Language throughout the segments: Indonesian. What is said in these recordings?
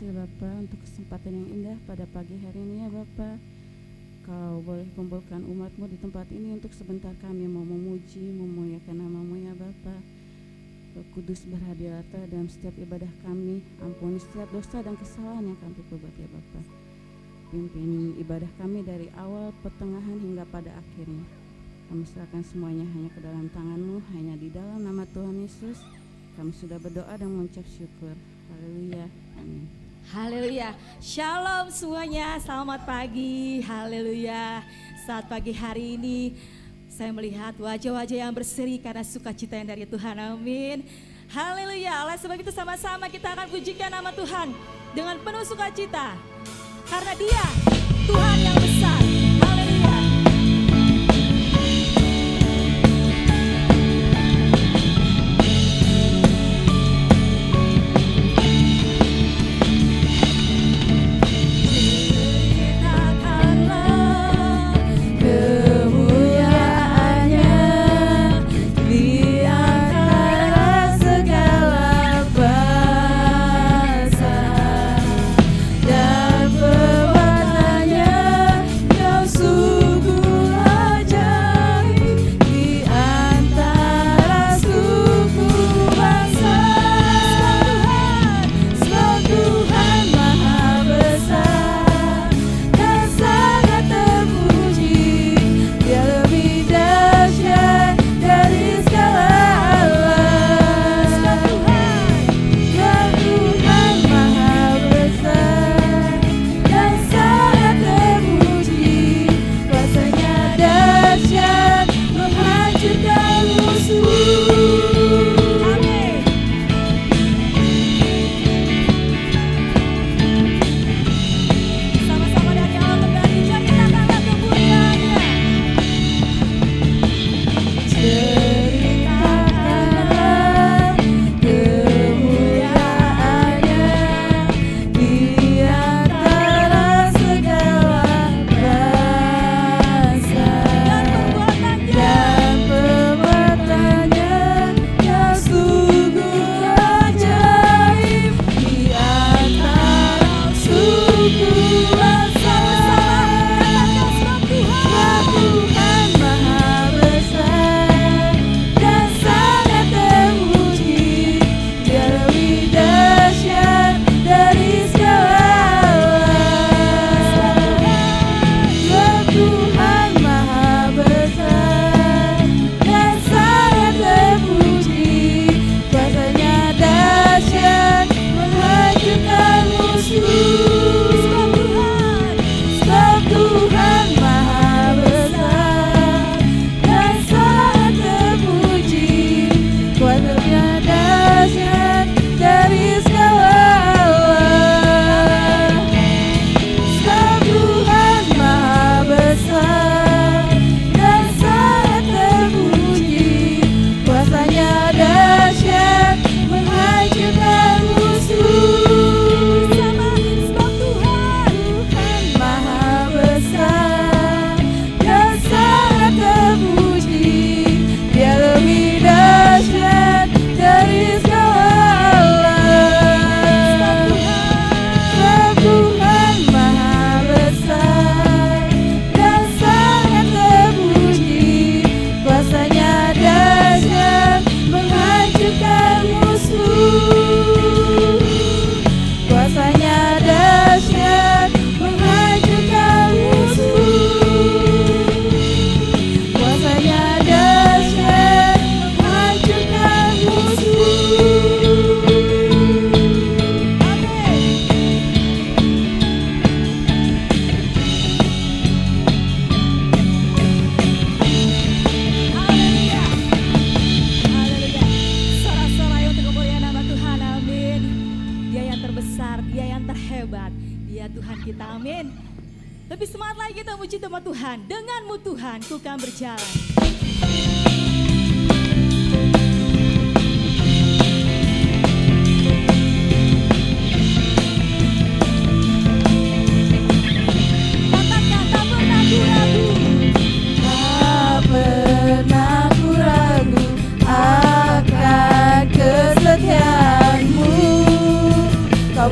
kasih Bapa untuk kesempatan yang indah pada pagi hari ini ya Bapa. Kau boleh kumpulkan umat-Mu di tempat ini untuk sebentar kami mau memuji, memuliakan nama-Mu ya Bapa. Roh Kudus berhadirat dalam setiap ibadah kami. Ampuni setiap dosa dan kesalahan yang kami perbuat ya Bapa. Pimpin ibadah kami dari awal, pertengahan hingga pada akhirnya. Kami serahkan semuanya hanya ke dalam tangan-Mu, hanya di dalam nama Tuhan Yesus. Kami sudah berdoa dan mengucap syukur. Haleluya. Amin. Haleluya. Shalom semuanya. Selamat pagi. Haleluya. Saat pagi hari ini saya melihat wajah-wajah yang berseri karena sukacita yang dari Tuhan. Amin. Haleluya. Oleh sebab itu sama-sama kita akan pujikan nama Tuhan dengan penuh sukacita. Karena Dia Tuhan yang besar. Haleluya.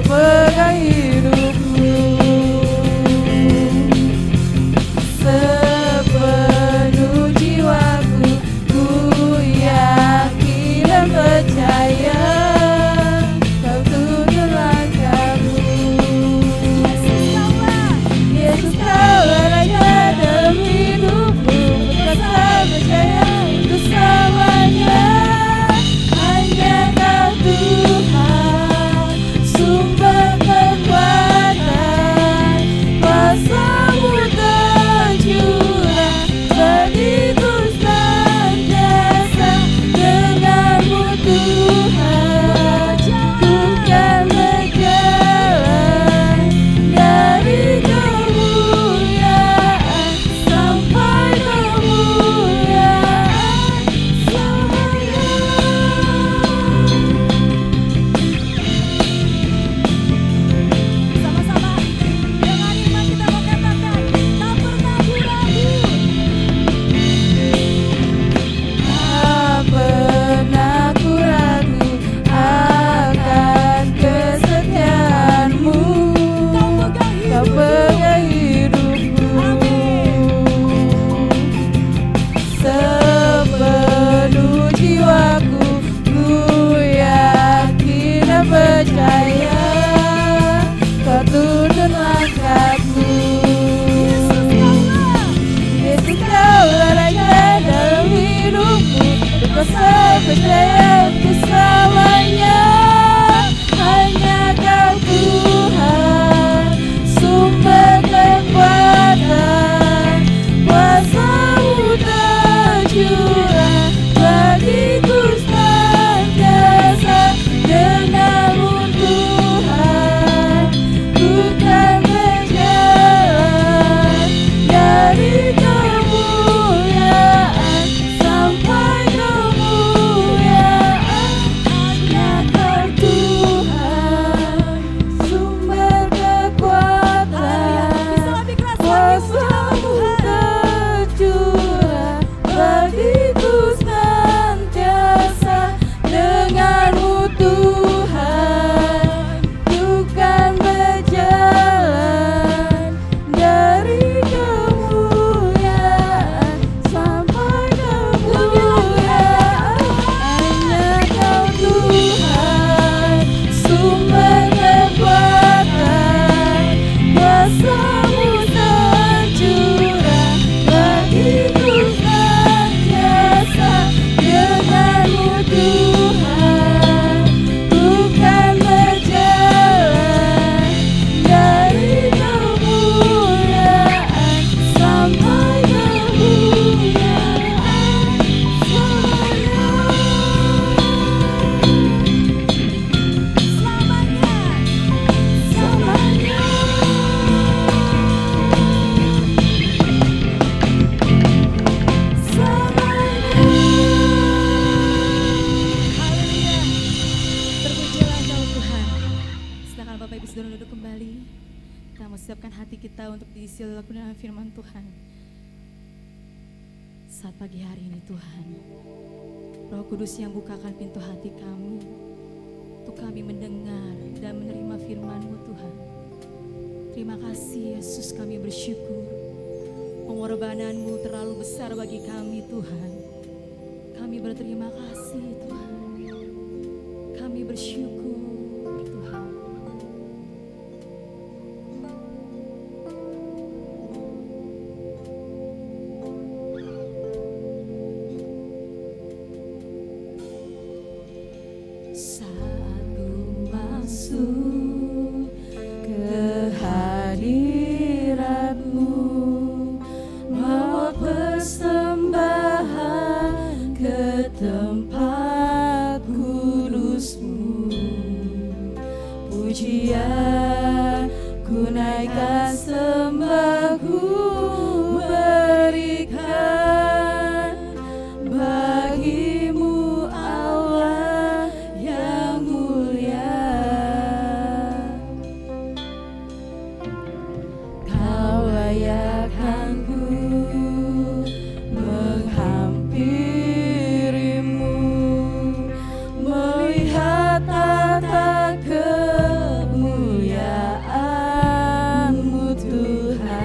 Pegang Kalau Bapak Ibu sudah duduk kembali, kita mau siapkan hati kita untuk diisi oleh kebenaran firman Tuhan. Saat pagi hari ini Tuhan, Roh Kudus yang bukakan pintu hati kami untuk kami mendengar dan menerima firman-Mu Tuhan. Terima kasih Yesus, kami bersyukur. Pengorbanan-Mu terlalu besar bagi kami Tuhan. Kami berterima kasih Tuhan. Kami bersyukur Tuhan. Saat ku masuk ke hadirat-Mu, bawa persembahan ke tempat kudus-Mu. Pujian ku naikkan, sembah ku berikan bagi-Mu Allah yang mulia. Kau layakkan ku menghampiri-Mu, melihat tata kemuliaan-Mu Tuhan.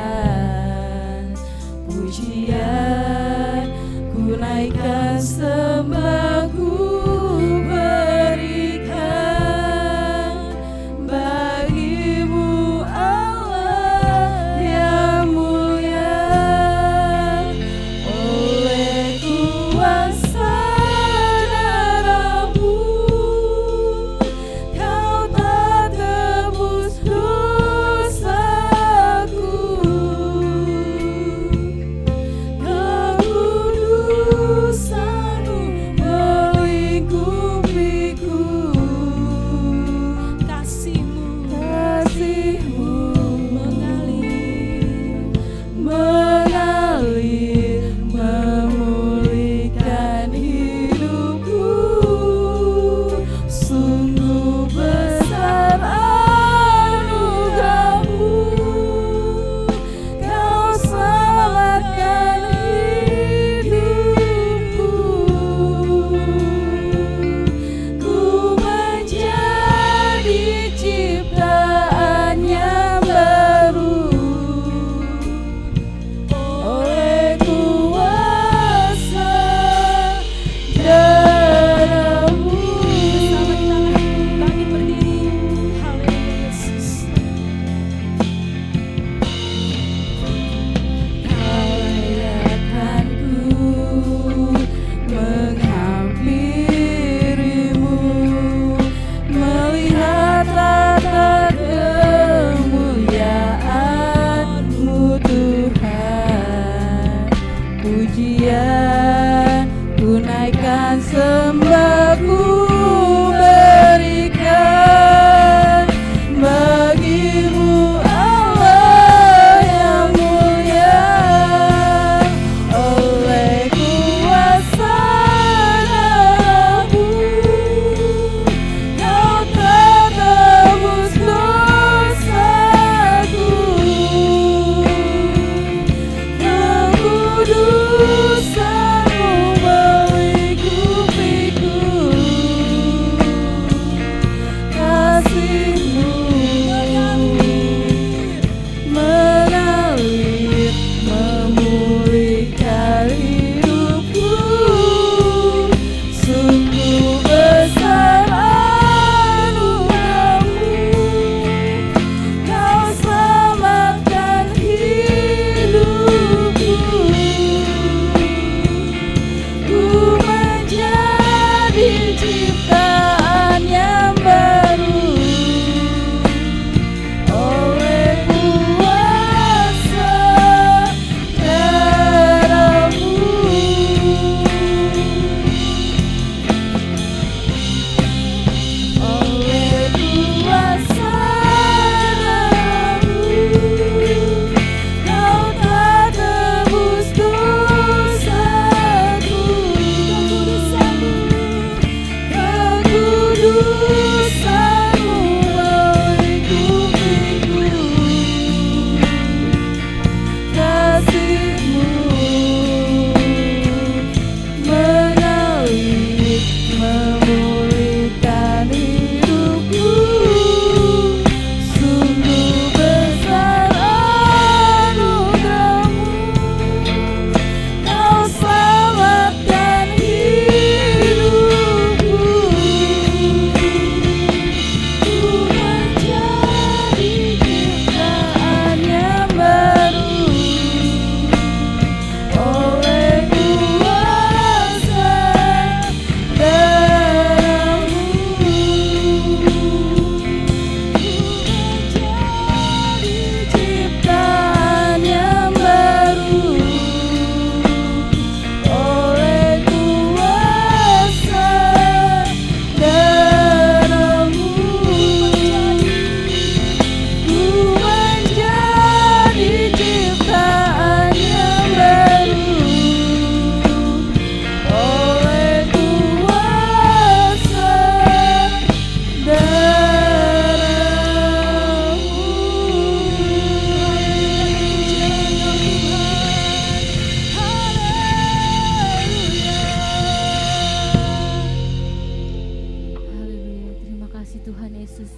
Tuhan Yesus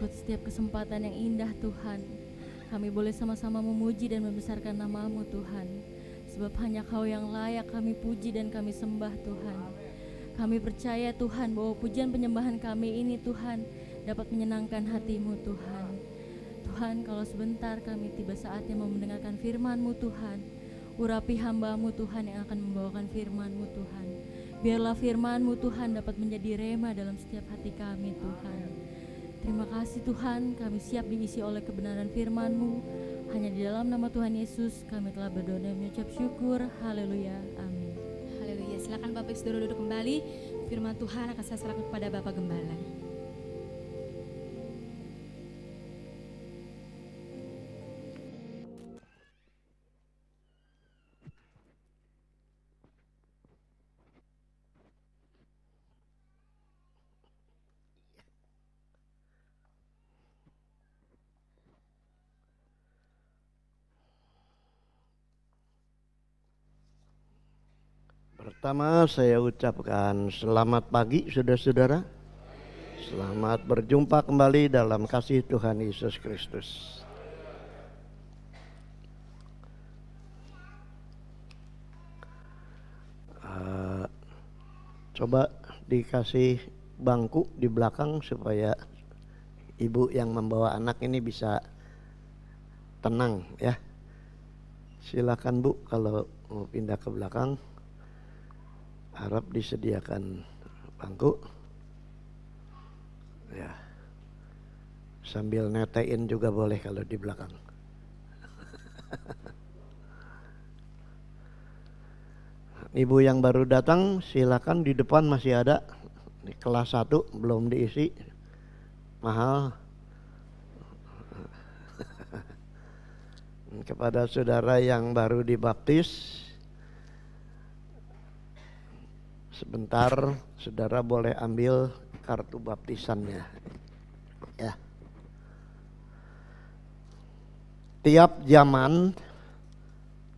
buat setiap kesempatan yang indah Tuhan. Kami boleh sama-sama memuji dan membesarkan nama-Mu Tuhan. Sebab hanya Kau yang layak kami puji dan kami sembah Tuhan. Kami percaya Tuhan bahwa pujian penyembahan kami ini Tuhan dapat menyenangkan hati-Mu Tuhan. Tuhan, kalau sebentar kami tiba saatnya mau mendengarkan firman-Mu Tuhan. Urapi hamba-Mu Tuhan yang akan membawakan firman-Mu Tuhan. Biarlah firman-Mu Tuhan dapat menjadi rema dalam setiap hati kami Tuhan. Terima kasih Tuhan, kami siap diisi oleh kebenaran firman-Mu. Hanya di dalam nama Tuhan Yesus kami telah berdoa dan mengucap syukur. Haleluya, amin. Haleluya, silakan Bapak Saudara duduk kembali. Firman Tuhan akan saya serahkan kepada Bapak Gembala. Pertama saya ucapkan selamat pagi saudara-saudara. Selamat berjumpa kembali dalam kasih Tuhan Yesus Kristus. Coba dikasih bangku di belakang supaya ibu yang membawa anak ini bisa tenang ya. Silakan Bu kalau mau pindah ke belakang. Harap disediakan bangku ya, sambil netein juga boleh kalau di belakang. Ibu yang baru datang silakan, di depan masih ada di kelas 1 belum diisi, mahal. Kepada saudara yang baru dibaptis, sebentar saudara boleh ambil kartu baptisannya ya. Tiap zaman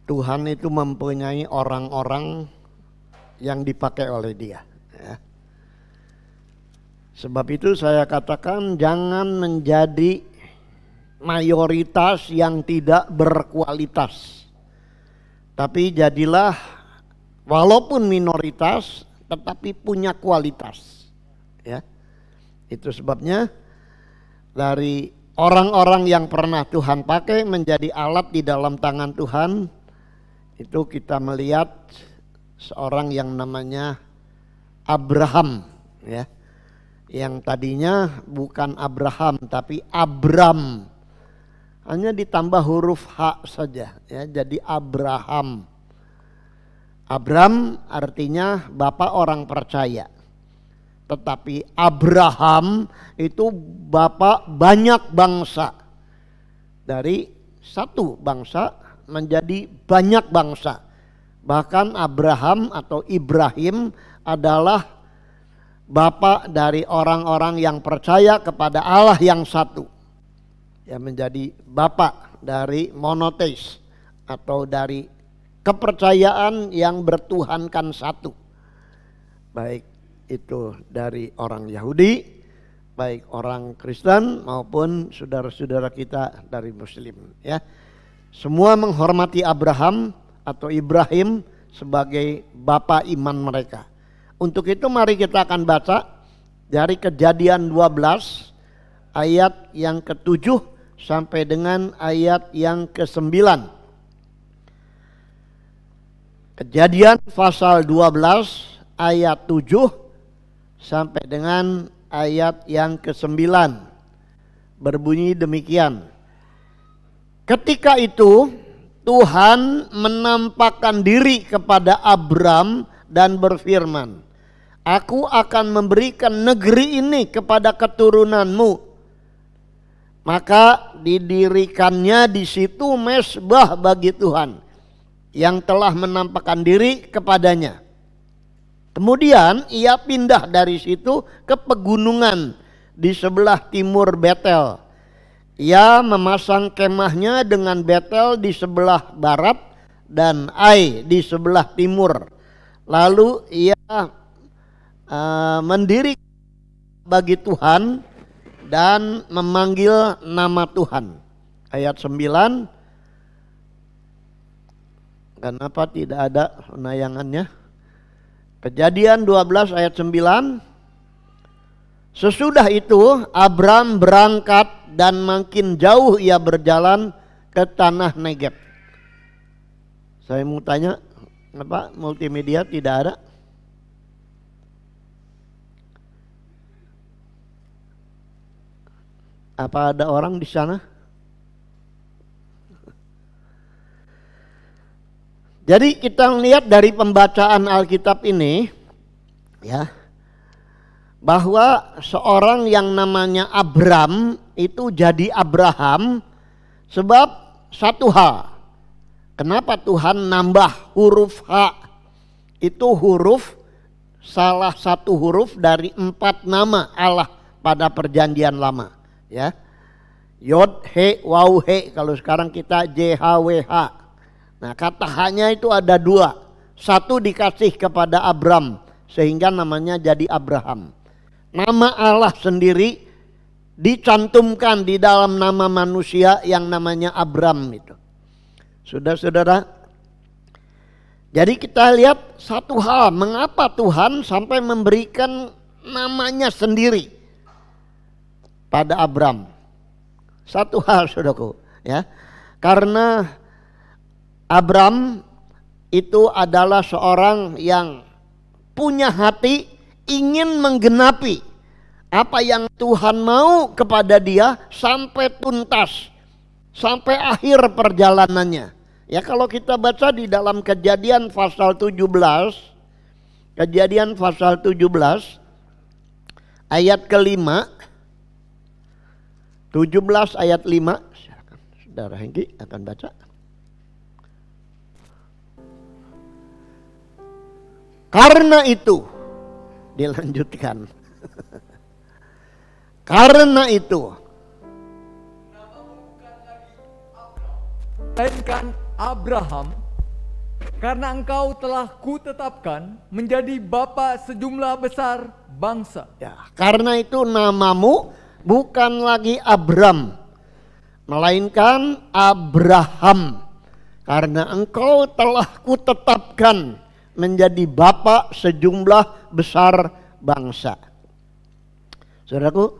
Tuhan itu mempunyai orang-orang yang dipakai oleh Dia ya. Sebab itu saya katakan jangan menjadi mayoritas yang tidak berkualitas, tapi jadilah walaupun minoritas tetapi punya kualitas ya. Itu sebabnya dari orang-orang yang pernah Tuhan pakai menjadi alat di dalam tangan Tuhan, itu kita melihat seorang yang namanya Abraham ya, yang tadinya bukan Abraham tapi Abram, hanya ditambah huruf H saja ya, jadi Abraham. Abram artinya bapak orang percaya. Tetapi Abraham itu bapak banyak bangsa. Dari satu bangsa menjadi banyak bangsa. Bahkan Abraham atau Ibrahim adalah bapak dari orang-orang yang percaya kepada Allah yang satu. Yang menjadi bapak dari monoteis atau dari kepercayaan yang bertuhankan satu, baik itu dari orang Yahudi, baik orang Kristen maupun saudara-saudara kita dari Muslim ya. Semua menghormati Abraham atau Ibrahim sebagai bapak iman mereka. Untuk itu mari kita akan baca dari Kejadian 12 ayat yang ke-7 sampai dengan ayat yang ke-9. Kejadian pasal 12 ayat 7 sampai dengan ayat yang ke-9 berbunyi demikian. Ketika itu Tuhan menampakkan diri kepada Abram dan berfirman, "Aku akan memberikan negeri ini kepada keturunanmu." Maka didirikannya di situ mezbah bagi Tuhan yang telah menampakkan diri kepadanya. Kemudian ia pindah dari situ ke pegunungan di sebelah timur Betel. Ia memasang kemahnya dengan Betel di sebelah barat dan Ai di sebelah timur. Lalu ia mendirikan bagi Tuhan dan memanggil nama Tuhan. Ayat 9. Kenapa tidak ada penayangannya? Kejadian 12 ayat 9. Sesudah itu Abram berangkat dan makin jauh ia berjalan ke tanah Negeb. Saya mau tanya, kenapa multimedia tidak ada? Apa ada orang di sana? Jadi kita lihat dari pembacaan Alkitab ini, ya, bahwa seorang yang namanya Abram itu jadi Abraham sebab satu hal. Kenapa Tuhan nambah huruf H? Itu huruf, salah satu huruf dari 4 nama Allah pada perjanjian lama. Ya, Yod, He, Waw, He. Kalau sekarang kita JHWH. Nah, kata H-nya itu ada 2. Satu dikasih kepada Abram sehingga namanya jadi Abraham. Nama Allah sendiri dicantumkan di dalam nama manusia yang namanya Abram itu. Sudah saudara. Jadi kita lihat satu hal, mengapa Tuhan sampai memberikan namanya sendiri pada Abram. Satu hal saudaraku, ya. Karena Abram itu adalah seorang yang punya hati ingin menggenapi apa yang Tuhan mau kepada dia sampai tuntas, sampai akhir perjalanannya. Ya, kalau kita baca di dalam Kejadian pasal 17, Kejadian pasal 17 ayat ke-5, 17 ayat 5, Saudara Hengki akan baca. Karena itu, dilanjutkan. Karena itu, melainkan Abraham, karena engkau telah kutetapkan menjadi bapa sejumlah besar bangsa. ya, karena itu namamu bukan lagi Abram, melainkan Abraham, karena engkau telah kutetapkan menjadi bapa sejumlah besar bangsa. Saudaraku,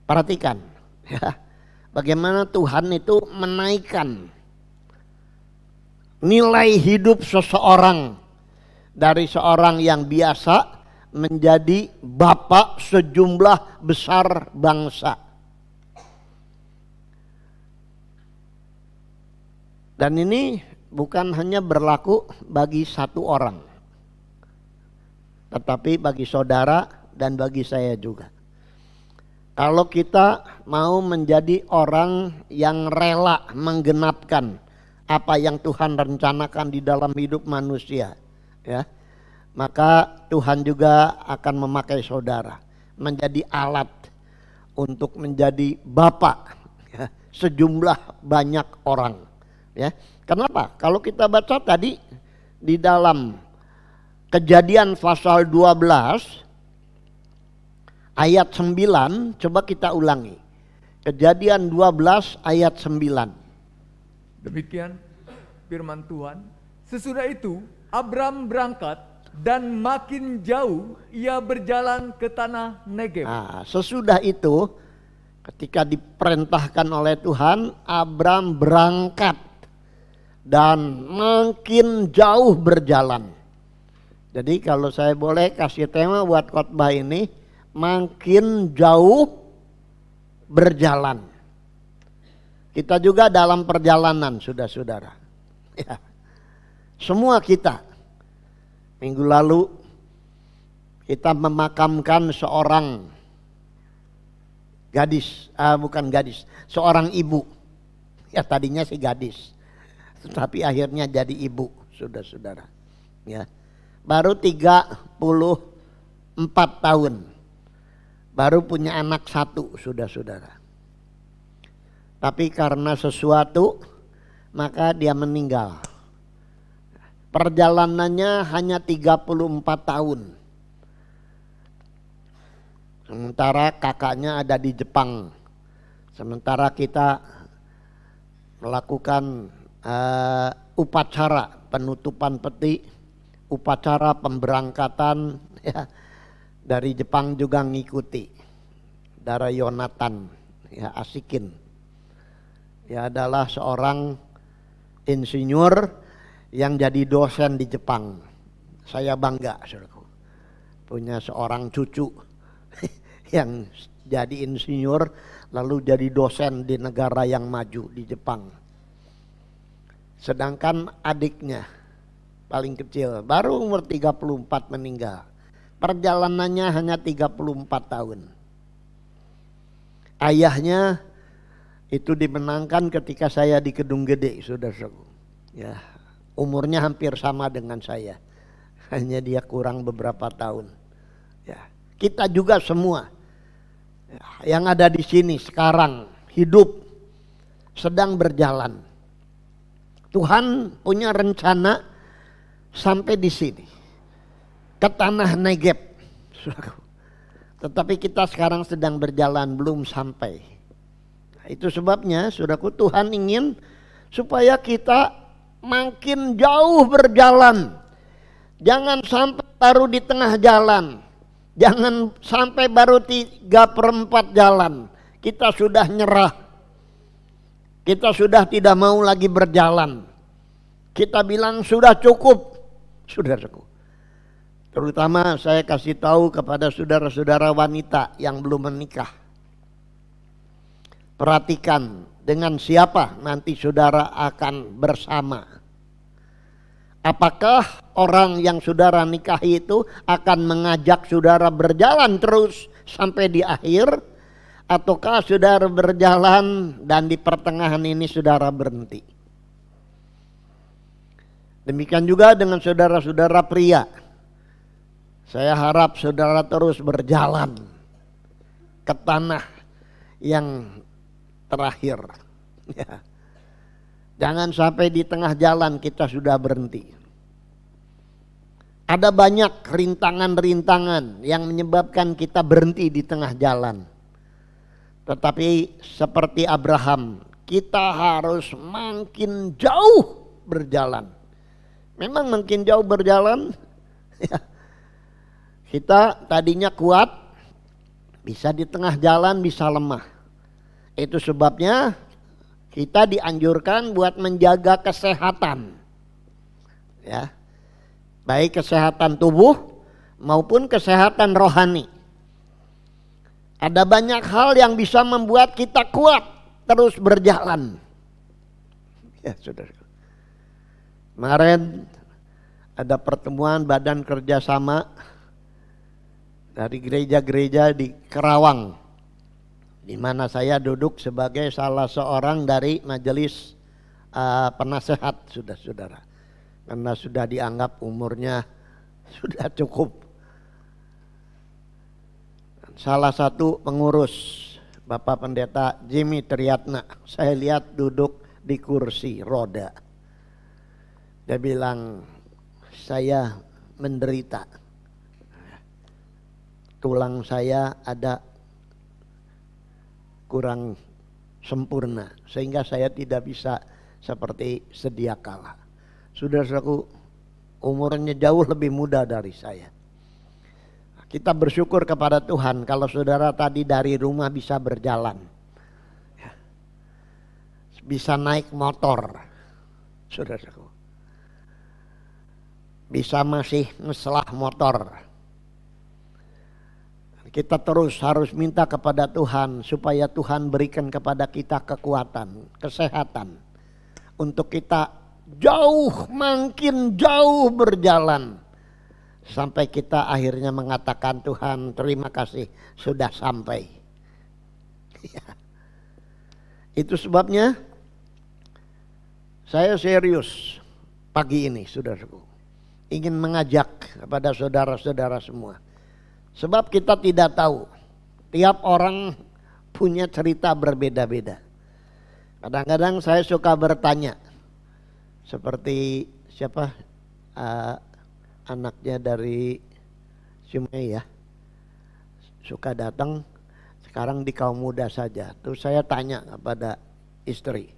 perhatikan ya, bagaimana Tuhan itu menaikkan nilai hidup seseorang dari seorang yang biasa menjadi bapak sejumlah besar bangsa. Dan ini bukan hanya berlaku bagi satu orang, tetapi bagi saudara dan bagi saya juga. Kalau kita mau menjadi orang yang rela menggenapkan apa yang Tuhan rencanakan di dalam hidup manusia, ya, maka Tuhan juga akan memakai saudara menjadi alat untuk menjadi bapak ya, sejumlah banyak orang. Ya, kenapa? Kalau kita baca tadi di dalam Kejadian pasal 12 ayat 9, coba kita ulangi. Kejadian 12 ayat 9. Demikian firman Tuhan. Sesudah itu Abram berangkat dan makin jauh ia berjalan ke tanah Negeb. Nah, sesudah itu ketika diperintahkan oleh Tuhan, Abram berangkat dan makin jauh berjalan. Jadi kalau saya boleh kasih tema buat khotbah ini, makin jauh berjalan. Kita juga dalam perjalanan, saudara-saudara. Ya. Semua kita. Minggu lalu kita memakamkan seorang gadis, bukan gadis, seorang ibu. Ya, tadinya si gadis, tetapi akhirnya jadi ibu, saudara-saudara. Ya. Baru 34 tahun. Baru punya anak 1, saudara-saudara. Tapi karena sesuatu maka dia meninggal. Perjalanannya hanya 34 tahun. Sementara kakaknya ada di Jepang. Sementara kita melakukan upacara penutupan peti, upacara pemberangkatan ya, dari Jepang juga ngikuti. Saudara Yonatan ya, Asikin. Ya adalah seorang insinyur yang jadi dosen di Jepang. Saya bangga, saudaraku, punya seorang cucu yang jadi insinyur lalu jadi dosen di negara yang maju di Jepang. Sedangkan adiknya paling kecil baru umur 34 meninggal. Perjalanannya hanya 34 tahun. Ayahnya itu dimenangkan ketika saya di Kedung Gede, saudaraku. Ya, umurnya hampir sama dengan saya. Hanya dia kurang beberapa tahun. Ya, kita juga semua yang ada di sini sekarang hidup sedang berjalan. Tuhan punya rencana sampai di sini ke tanah Negeb. Tetapi kita sekarang sedang berjalan belum sampai. Nah, itu sebabnya saudaraku, Tuhan ingin supaya kita makin jauh berjalan. Jangan sampai baru di tengah jalan. Jangan sampai baru 3/4 jalan. Kita sudah nyerah. Kita sudah tidak mau lagi berjalan. Kita bilang sudah cukup. Sudah cukup. Terutama saya kasih tahu kepada saudara-saudara wanita yang belum menikah. Perhatikan dengan siapa nanti saudara akan bersama. Apakah orang yang saudara nikahi itu akan mengajak saudara berjalan terus sampai di akhir? Ataukah saudara berjalan dan di pertengahan ini saudara berhenti? Demikian juga dengan saudara-saudara pria. Saya harap saudara terus berjalan ke tanah yang terakhir. Ya. Jangan sampai di tengah jalan kita sudah berhenti. Ada banyak rintangan-rintangan yang menyebabkan kita berhenti di tengah jalan. Tetapi seperti Abraham, kita harus makin jauh berjalan. Memang makin jauh berjalan, ya. Kita tadinya kuat, bisa di tengah jalan, bisa lemah. Itu sebabnya kita dianjurkan buat menjaga kesehatan. Ya. Baik kesehatan tubuh maupun kesehatan rohani. Ada banyak hal yang bisa membuat kita kuat terus berjalan. Ya, saudara. Kemarin ada pertemuan badan kerjasama dari gereja-gereja di Kerawang, di mana saya duduk sebagai salah seorang dari majelis penasehat, saudara, karena sudah dianggap umurnya sudah cukup. Salah satu pengurus, Bapak Pendeta Jimmy Triatna, saya lihat duduk di kursi roda. Dia bilang, saya menderita. Tulang saya ada kurang sempurna sehingga saya tidak bisa seperti sedia kala. Saudaraku, umurnya jauh lebih muda dari saya. Kita bersyukur kepada Tuhan kalau saudara tadi dari rumah bisa berjalan, bisa naik motor, saudaraku, bisa masih ngeselah motor. Kita terus harus minta kepada Tuhan supaya Tuhan berikan kepada kita kekuatan, kesehatan untuk kita jauh, makin jauh berjalan sampai kita akhirnya mengatakan, Tuhan terima kasih sudah sampai. Itu sebabnya saya serius pagi ini, saudaraku, ingin mengajak kepada saudara-saudara semua. Sebab kita tidak tahu, tiap orang punya cerita berbeda-beda. Kadang-kadang saya suka bertanya, seperti siapa anaknya dari Sumei ya, suka datang, sekarang di kaum muda saja. Terus saya tanya kepada istri,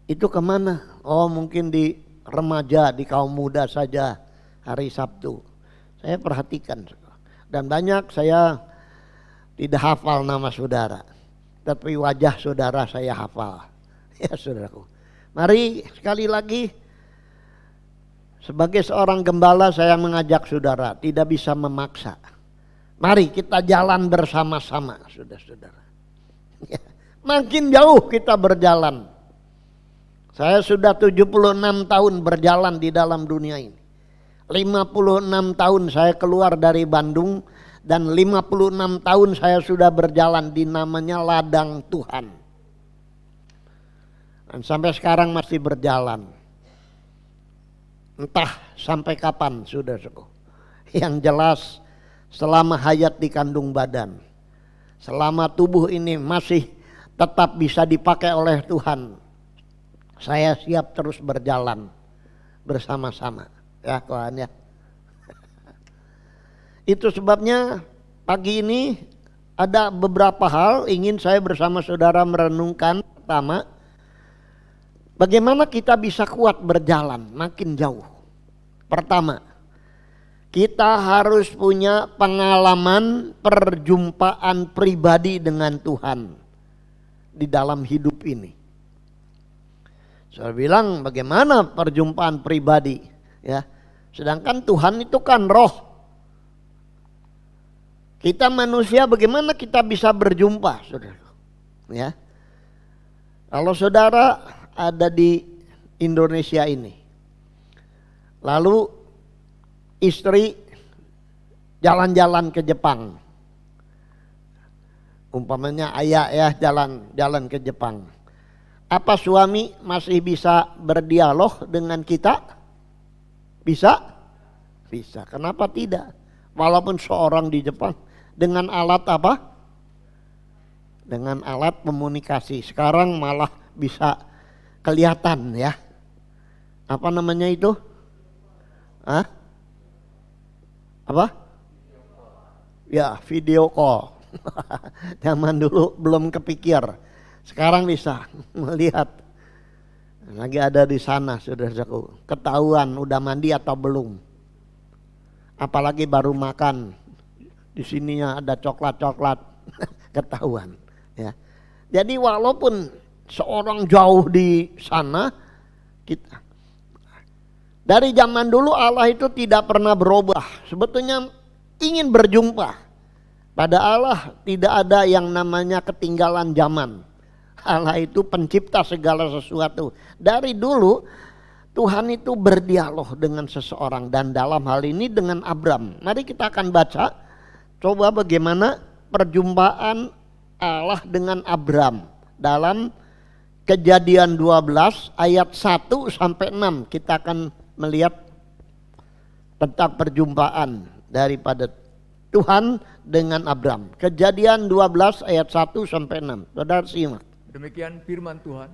itu kemana? Oh mungkin di remaja, di kaum muda saja hari Sabtu. Saya perhatikan, dan banyak saya tidak hafal nama saudara, tapi wajah saudara saya hafal. Ya saudaraku, mari sekali lagi, sebagai seorang gembala saya mengajak saudara, tidak bisa memaksa. Mari kita jalan bersama-sama, saudara-saudara. Ya, makin jauh kita berjalan. Saya sudah 76 tahun berjalan di dalam dunia ini. 56 tahun saya keluar dari Bandung, dan 56 tahun saya sudah berjalan di namanya ladang Tuhan. Dan sampai sekarang masih berjalan. Entah sampai kapan, saudaraku. Yang jelas, selama hayat di kandung badan, selama tubuh ini masih tetap bisa dipakai oleh Tuhan, saya siap terus berjalan bersama-sama. Ya Tuhan ya. Itu sebabnya pagi ini ada beberapa hal ingin saya bersama saudara merenungkan. Pertama, bagaimana kita bisa kuat berjalan makin jauh. Pertama, kita harus punya pengalaman perjumpaan pribadi dengan Tuhan di dalam hidup ini. Saya bilang bagaimana perjumpaan pribadi, ya. Sedangkan Tuhan itu kan roh. Kita manusia bagaimana kita bisa berjumpa, saudara? Ya. Kalau saudara ada di Indonesia ini, lalu istri jalan-jalan ke Jepang, umpamanya ayah ya jalan ke Jepang, apa suami masih bisa berdialog dengan kita? Bisa? Bisa. Kenapa tidak? Walaupun seorang di Jepang, dengan alat apa? Dengan alat komunikasi. Sekarang malah bisa kelihatan ya. Apa namanya itu? Hah? Apa? Ya, video call. Zaman dulu belum kepikir. Sekarang bisa melihat. Lagi ada di sana, saudaraku. Ketahuan udah mandi atau belum. Apalagi baru makan. Di sininya ada coklat-coklat. Ketahuan. Ya. Jadi walaupun seorang jauh di sana, kita dari zaman dulu Allah itu tidak pernah berubah. Sebetulnya ingin berjumpa. Pada Allah tidak ada yang namanya ketinggalan zaman. Allah itu pencipta segala sesuatu. Dari dulu Tuhan itu berdialog dengan seseorang, dan dalam hal ini dengan Abram. Mari kita akan baca. Coba bagaimana perjumpaan Allah dengan Abram dalam Kejadian 12 ayat 1 sampai 6. Kita akan melihat tentang perjumpaan daripada Tuhan dengan Abram. Kejadian 12 ayat 1 sampai 6. Saudara simak. Demikian firman Tuhan.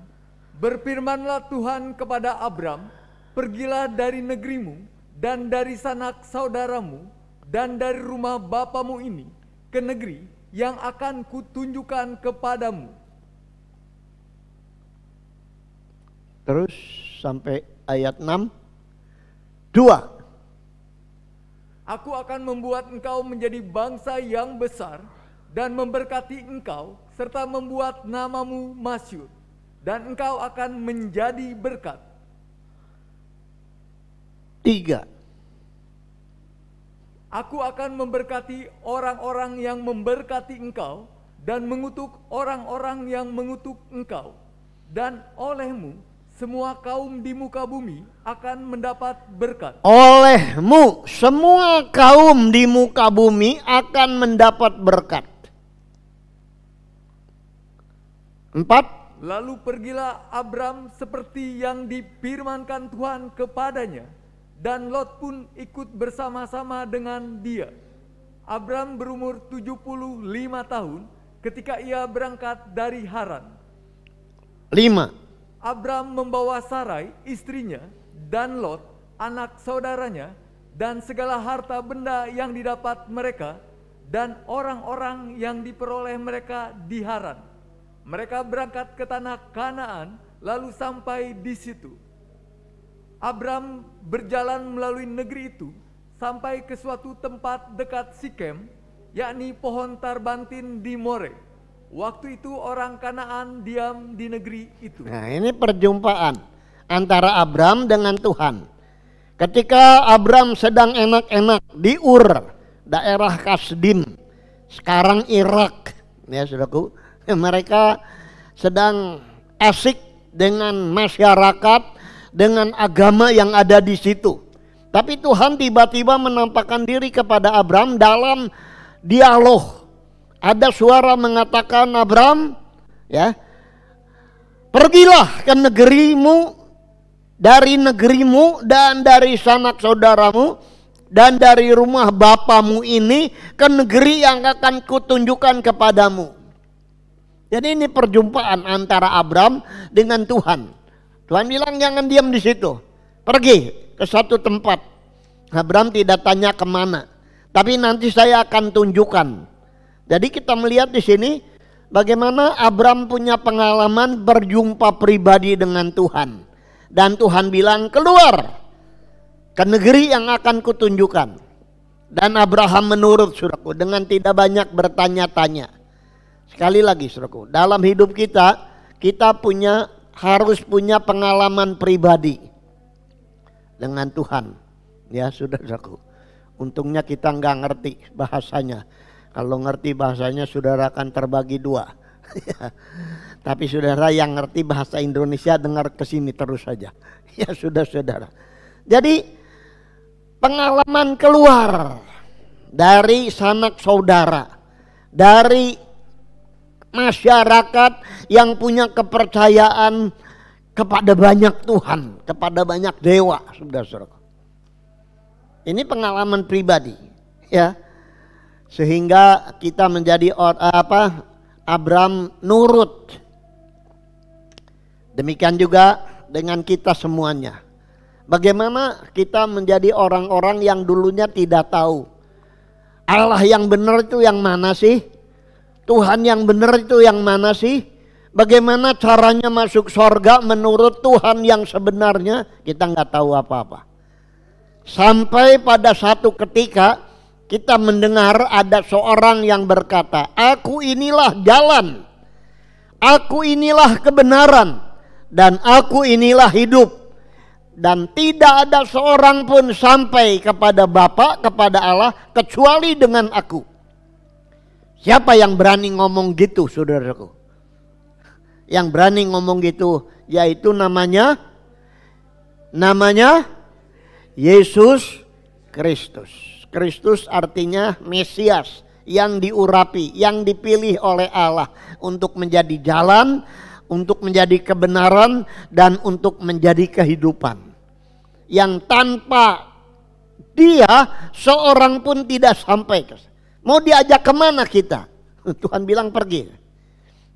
Berfirmanlah Tuhan kepada Abram, pergilah dari negerimu dan dari sanak saudaramu dan dari rumah bapamu ini ke negeri yang akan kutunjukkan kepadamu. Terus sampai ayat 6. 2. Aku akan membuat engkau menjadi bangsa yang besar dan memberkati engkau serta membuat namamu masyhur, dan engkau akan menjadi berkat. 3. Aku akan memberkati orang-orang yang memberkati engkau dan mengutuk orang-orang yang mengutuk engkau. Dan olehmu semua kaum di muka bumi akan mendapat berkat. Olehmu semua kaum di muka bumi akan mendapat berkat. 4. Lalu pergilah Abram seperti yang difirmankan Tuhan kepadanya, dan Lot pun ikut bersama-sama dengan dia. Abram berumur 75 tahun ketika ia berangkat dari Haran. 5. Abram membawa Sarai istrinya dan Lot anak saudaranya dan segala harta benda yang didapat mereka, dan orang-orang yang diperoleh mereka di Haran. Mereka berangkat ke tanah Kanaan, lalu sampai di situ. Abram berjalan melalui negeri itu sampai ke suatu tempat dekat Sikem, yakni pohon tarbantin di More. Waktu itu orang Kanaan diam di negeri itu. Nah, ini perjumpaan antara Abram dengan Tuhan. Ketika Abram sedang enak-enak di Ur, daerah Kasdim, sekarang Irak, ya saudaraku, mereka sedang asik dengan masyarakat, dengan agama yang ada di situ. Tapi Tuhan tiba-tiba menampakkan diri kepada Abram dalam dialog. Ada suara mengatakan, Abram, ya, pergilah ke negerimu, dari negerimu dan dari sanak saudaramu dan dari rumah bapamu ini ke negeri yang akan kutunjukkan kepadamu. Jadi ini perjumpaan antara Abram dengan Tuhan. Tuhan bilang jangan diam di situ, pergi ke satu tempat. Abram tidak tanya kemana, tapi nanti saya akan tunjukkan. Jadi kita melihat di sini bagaimana Abram punya pengalaman berjumpa pribadi dengan Tuhan. Dan Tuhan bilang keluar ke negeri yang akan kutunjukkan. Dan Abraham menurut, saudaraku, dengan tidak banyak bertanya-tanya. Sekali lagi, saudaraku, dalam hidup kita harus punya pengalaman pribadi dengan Tuhan. Ya, saudaraku. Untungnya kita nggak ngerti bahasanya. Kalau ngerti bahasanya, saudara akan terbagi dua. Tapi saudara yang ngerti bahasa Indonesia dengar ke sini terus saja. Ya sudah saudara. Jadi pengalaman keluar dari sanak saudara, dari masyarakat yang punya kepercayaan kepada banyak Tuhan, kepada banyak dewa, saudara-saudara. Ini pengalaman pribadi, ya. Sehingga kita menjadi Abram nurut. Demikian juga dengan kita semuanya. Bagaimana kita menjadi orang-orang yang dulunya tidak tahu Allah yang benar itu yang mana sih? Tuhan yang benar itu yang mana sih? Bagaimana caranya masuk surga menurut Tuhan yang sebenarnya? Kita nggak tahu apa-apa. Sampai pada satu ketika kita mendengar ada seorang yang berkata, aku inilah jalan, aku inilah kebenaran, dan aku inilah hidup. Dan tidak ada seorang pun sampai kepada Bapa, kepada Allah, kecuali dengan aku. Siapa yang berani ngomong gitu, saudaraku? Yang berani ngomong gitu, yaitu namanya Yesus Kristus. Kristus artinya Mesias, yang diurapi, yang dipilih oleh Allah untuk menjadi jalan, untuk menjadi kebenaran, dan untuk menjadi kehidupan. Yang tanpa dia seorang pun tidak sampai. Mau diajak kemana kita? Tuhan bilang pergi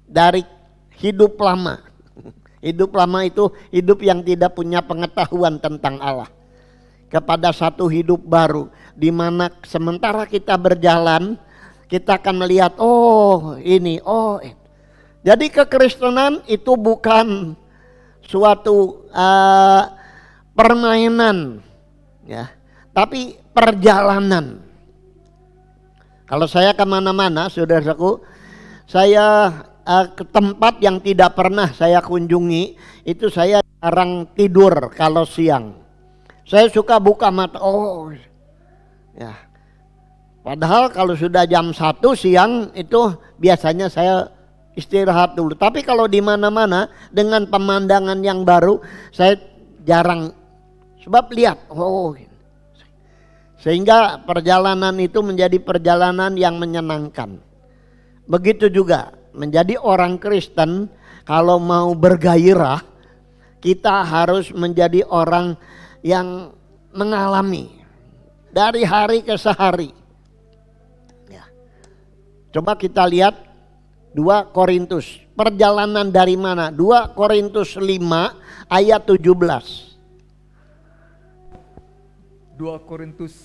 dari hidup lama. Hidup lama itu hidup yang tidak punya pengetahuan tentang Allah, kepada satu hidup baru, di mana sementara kita berjalan, kita akan melihat, oh ini, oh itu. Jadi kekristenan itu bukan suatu permainan, ya, tapi perjalanan. Kalau saya kemana-mana, saudaraku, saya ke tempat yang tidak pernah saya kunjungi, itu saya jarang tidur kalau siang. Saya suka buka mata, oh ya. Padahal kalau sudah jam 1 siang itu biasanya saya istirahat dulu. Tapi kalau di mana-mana dengan pemandangan yang baru, saya jarang, sebab lihat, oh. Sehingga perjalanan itu menjadi perjalanan yang menyenangkan. Begitu juga menjadi orang Kristen, kalau mau bergairah, kita harus menjadi orang yang mengalami dari hari ke sehari. Ya. Coba kita lihat 2 Korintus. Perjalanan dari mana? 2 Korintus 5 ayat 17. 2 Korintus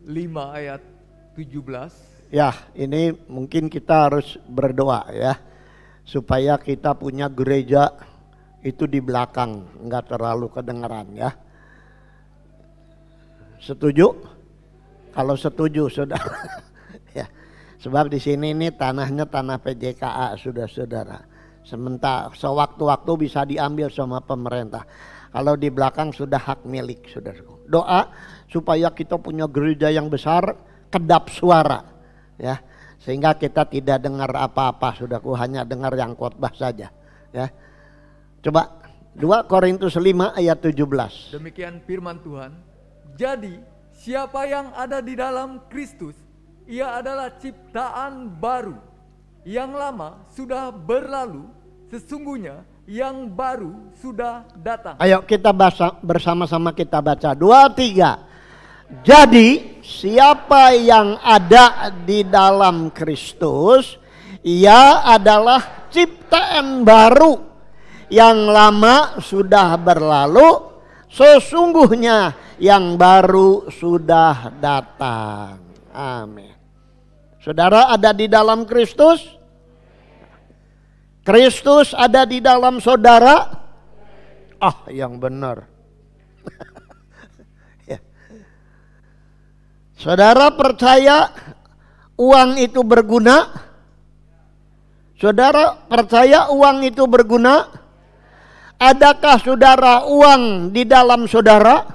5 ayat 17. Ya, ini mungkin kita harus berdoa ya, supaya kita punya gereja itu di belakang, nggak terlalu kedengeran ya. Setuju? Kalau setuju saudara, ya. Sebab di sini ini tanahnya tanah PJKA saudara. Sementara sewaktu-waktu bisa diambil sama pemerintah. Kalau di belakang sudah hak milik saudara. Doa supaya kita punya gereja yang besar, kedap suara, ya, sehingga kita tidak dengar apa-apa saudaraku, hanya dengar yang khotbah saja, ya. Coba 2 Korintus 5 ayat 17. Demikian firman Tuhan. Jadi siapa yang ada di dalam Kristus, ia adalah ciptaan baru. Yang lama sudah berlalu, sesungguhnya yang baru sudah datang. Ayo kita bersama-sama kita baca 2, 3. Jadi siapa yang ada di dalam Kristus, ia adalah ciptaan baru. Yang lama sudah berlalu, sesungguhnya yang baru sudah datang. Amin. Saudara ada di dalam Kristus? Kristus ada di dalam saudara? Ah, yang benar. Ya. Saudara percaya uang itu berguna? Saudara percaya uang itu berguna? Adakah saudara uang di dalam saudara?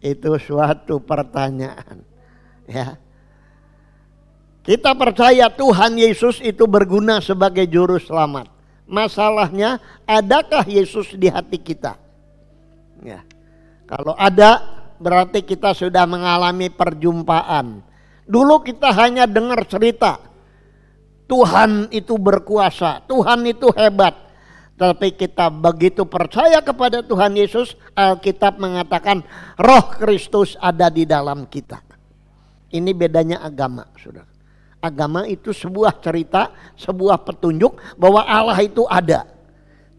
Itu suatu pertanyaan. Ya. Kita percaya Tuhan Yesus itu berguna sebagai juru selamat. Masalahnya, adakah Yesus di hati kita? Ya. Kalau ada, berarti kita sudah mengalami perjumpaan. Dulu kita hanya dengar cerita, Tuhan itu berkuasa, Tuhan itu hebat. Tapi kita begitu percaya kepada Tuhan Yesus, Alkitab mengatakan Roh Kristus ada di dalam kita. Ini bedanya agama, saudara. Agama itu sebuah cerita, sebuah petunjuk bahwa Allah itu ada.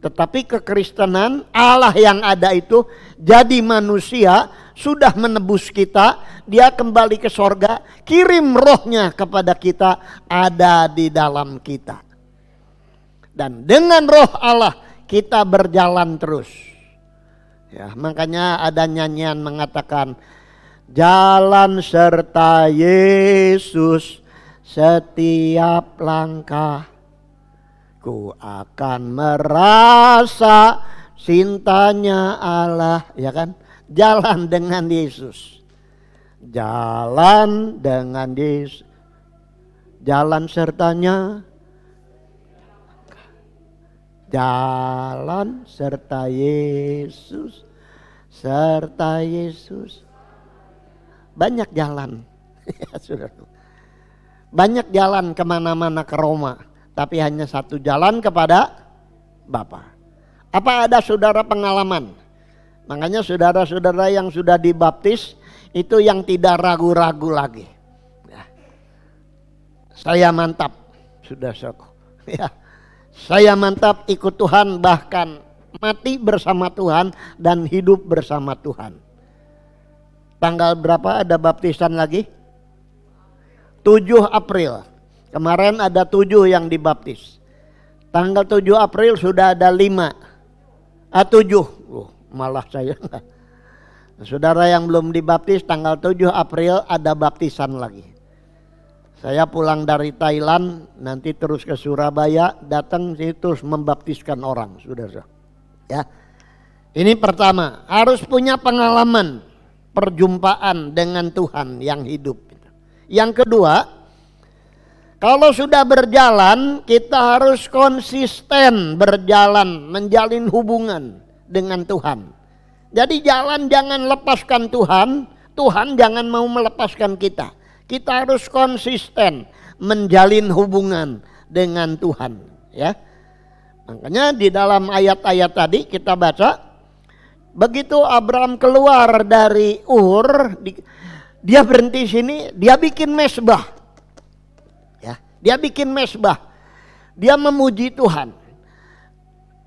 Tetapi kekristenan, Allah yang ada itu jadi manusia, sudah menebus kita, dia kembali ke sorga, kirim rohnya kepada kita, ada di dalam kita. Dan dengan roh Allah kita berjalan terus. Ya, makanya ada nyanyian mengatakan, jalan serta Yesus setiap langkah, ku akan merasa cintanya Allah, ya kan? Jalan dengan Yesus. Jalan dengan Yesus. Jalan sertanya. Jalan serta Yesus. Serta Yesus. Banyak jalan. Ya, saudara. Banyak jalan kemana-mana ke Roma, tapi hanya satu jalan kepada Bapa. Apa ada saudara pengalaman? Makanya saudara-saudara yang sudah dibaptis itu yang tidak ragu-ragu lagi. Ya. Saya mantap, sudah saudaraku. Ya. Saya mantap ikut Tuhan, bahkan mati bersama Tuhan dan hidup bersama Tuhan. Tanggal berapa ada baptisan lagi? 7 April. Kemarin ada 7 yang dibaptis. Tanggal 7 April sudah ada 5. 7. Malah saya. Saudara yang belum dibaptis tanggal 7 April ada baptisan lagi. Saya pulang dari Thailand, nanti terus ke Surabaya, datang sini terus membaptiskan orang, saudara. Ya. Ini pertama, harus punya pengalaman perjumpaan dengan Tuhan yang hidup. Yang kedua, kalau sudah berjalan, kita harus konsisten berjalan, menjalin hubungan dengan Tuhan. Jadi jalan jangan lepaskan Tuhan, Tuhan jangan mau melepaskan kita. Kita harus konsisten menjalin hubungan dengan Tuhan, ya. Makanya di dalam ayat-ayat tadi kita baca, begitu Abraham keluar dari Ur, dia berhenti sini, dia bikin mesbah. Ya, dia bikin mesbah. Dia memuji Tuhan.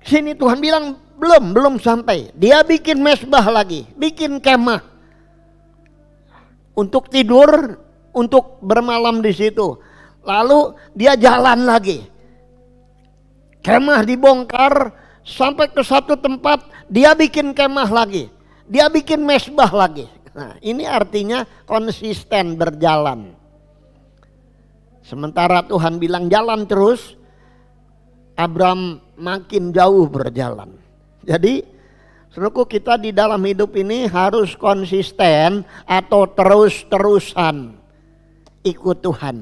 Sini Tuhan bilang belum sampai. Dia bikin mesbah lagi, bikin kemah. untuk tidur, untuk bermalam di situ. Lalu dia jalan lagi. Kemah dibongkar sampai ke satu tempat, dia bikin kemah lagi. Dia bikin mesbah lagi. Nah, ini artinya konsisten berjalan. Sementara Tuhan bilang jalan terus, Abram makin jauh berjalan. Jadi saudaraku, kita di dalam hidup ini harus konsisten atau terus-terusan ikut Tuhan.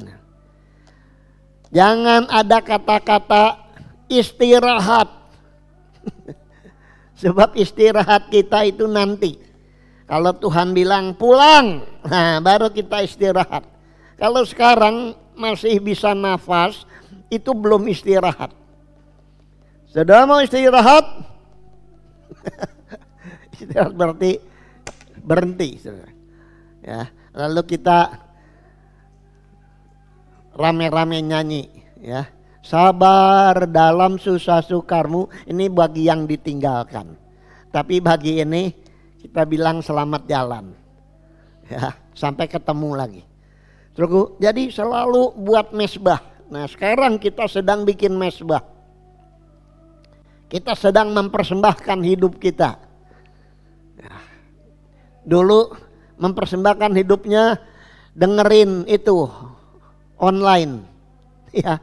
Jangan ada kata-kata istirahat. Sebab istirahat kita itu nanti. Kalau Tuhan bilang pulang, nah baru kita istirahat. Kalau sekarang masih bisa nafas, itu belum istirahat. Sudah mau istirahat? Istirahat berarti berhenti. Ya, lalu kita rame-rame nyanyi, ya. Sabar dalam susah sukarmu, ini bagi yang ditinggalkan. Tapi bagi ini kita bilang selamat jalan. Ya, sampai ketemu lagi. Terus jadi selalu buat mesbah. Nah, sekarang kita sedang bikin mesbah. Kita sedang mempersembahkan hidup kita. Ya. Dulu mempersembahkan hidupnya dengerin itu online. Ya,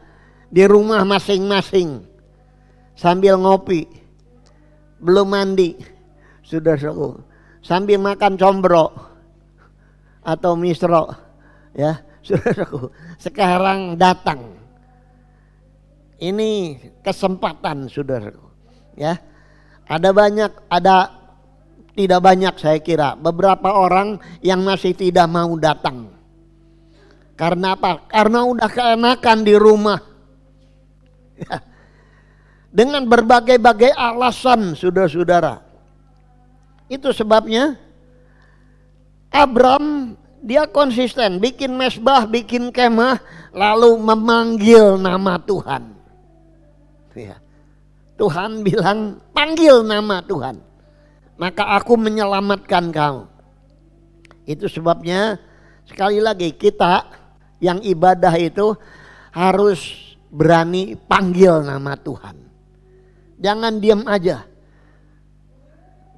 di rumah masing-masing sambil ngopi, belum mandi, sudah sambil makan combro atau misro, ya saudaraku. Sekarang datang, ini kesempatan saudaraku, ya. Ada banyak, ada tidak banyak saya kira, beberapa orang yang masih tidak mau datang. Karena apa? Karena udah keenakan di rumah. Ya. Dengan berbagai-bagai alasan, saudara-saudara. Itu sebabnya Abram dia konsisten bikin mesbah, bikin kemah, lalu memanggil nama Tuhan. Ya. Tuhan bilang, panggil nama Tuhan, maka aku menyelamatkan kamu. Itu sebabnya sekali lagi kita yang ibadah itu harus berani panggil nama Tuhan. Jangan diam aja.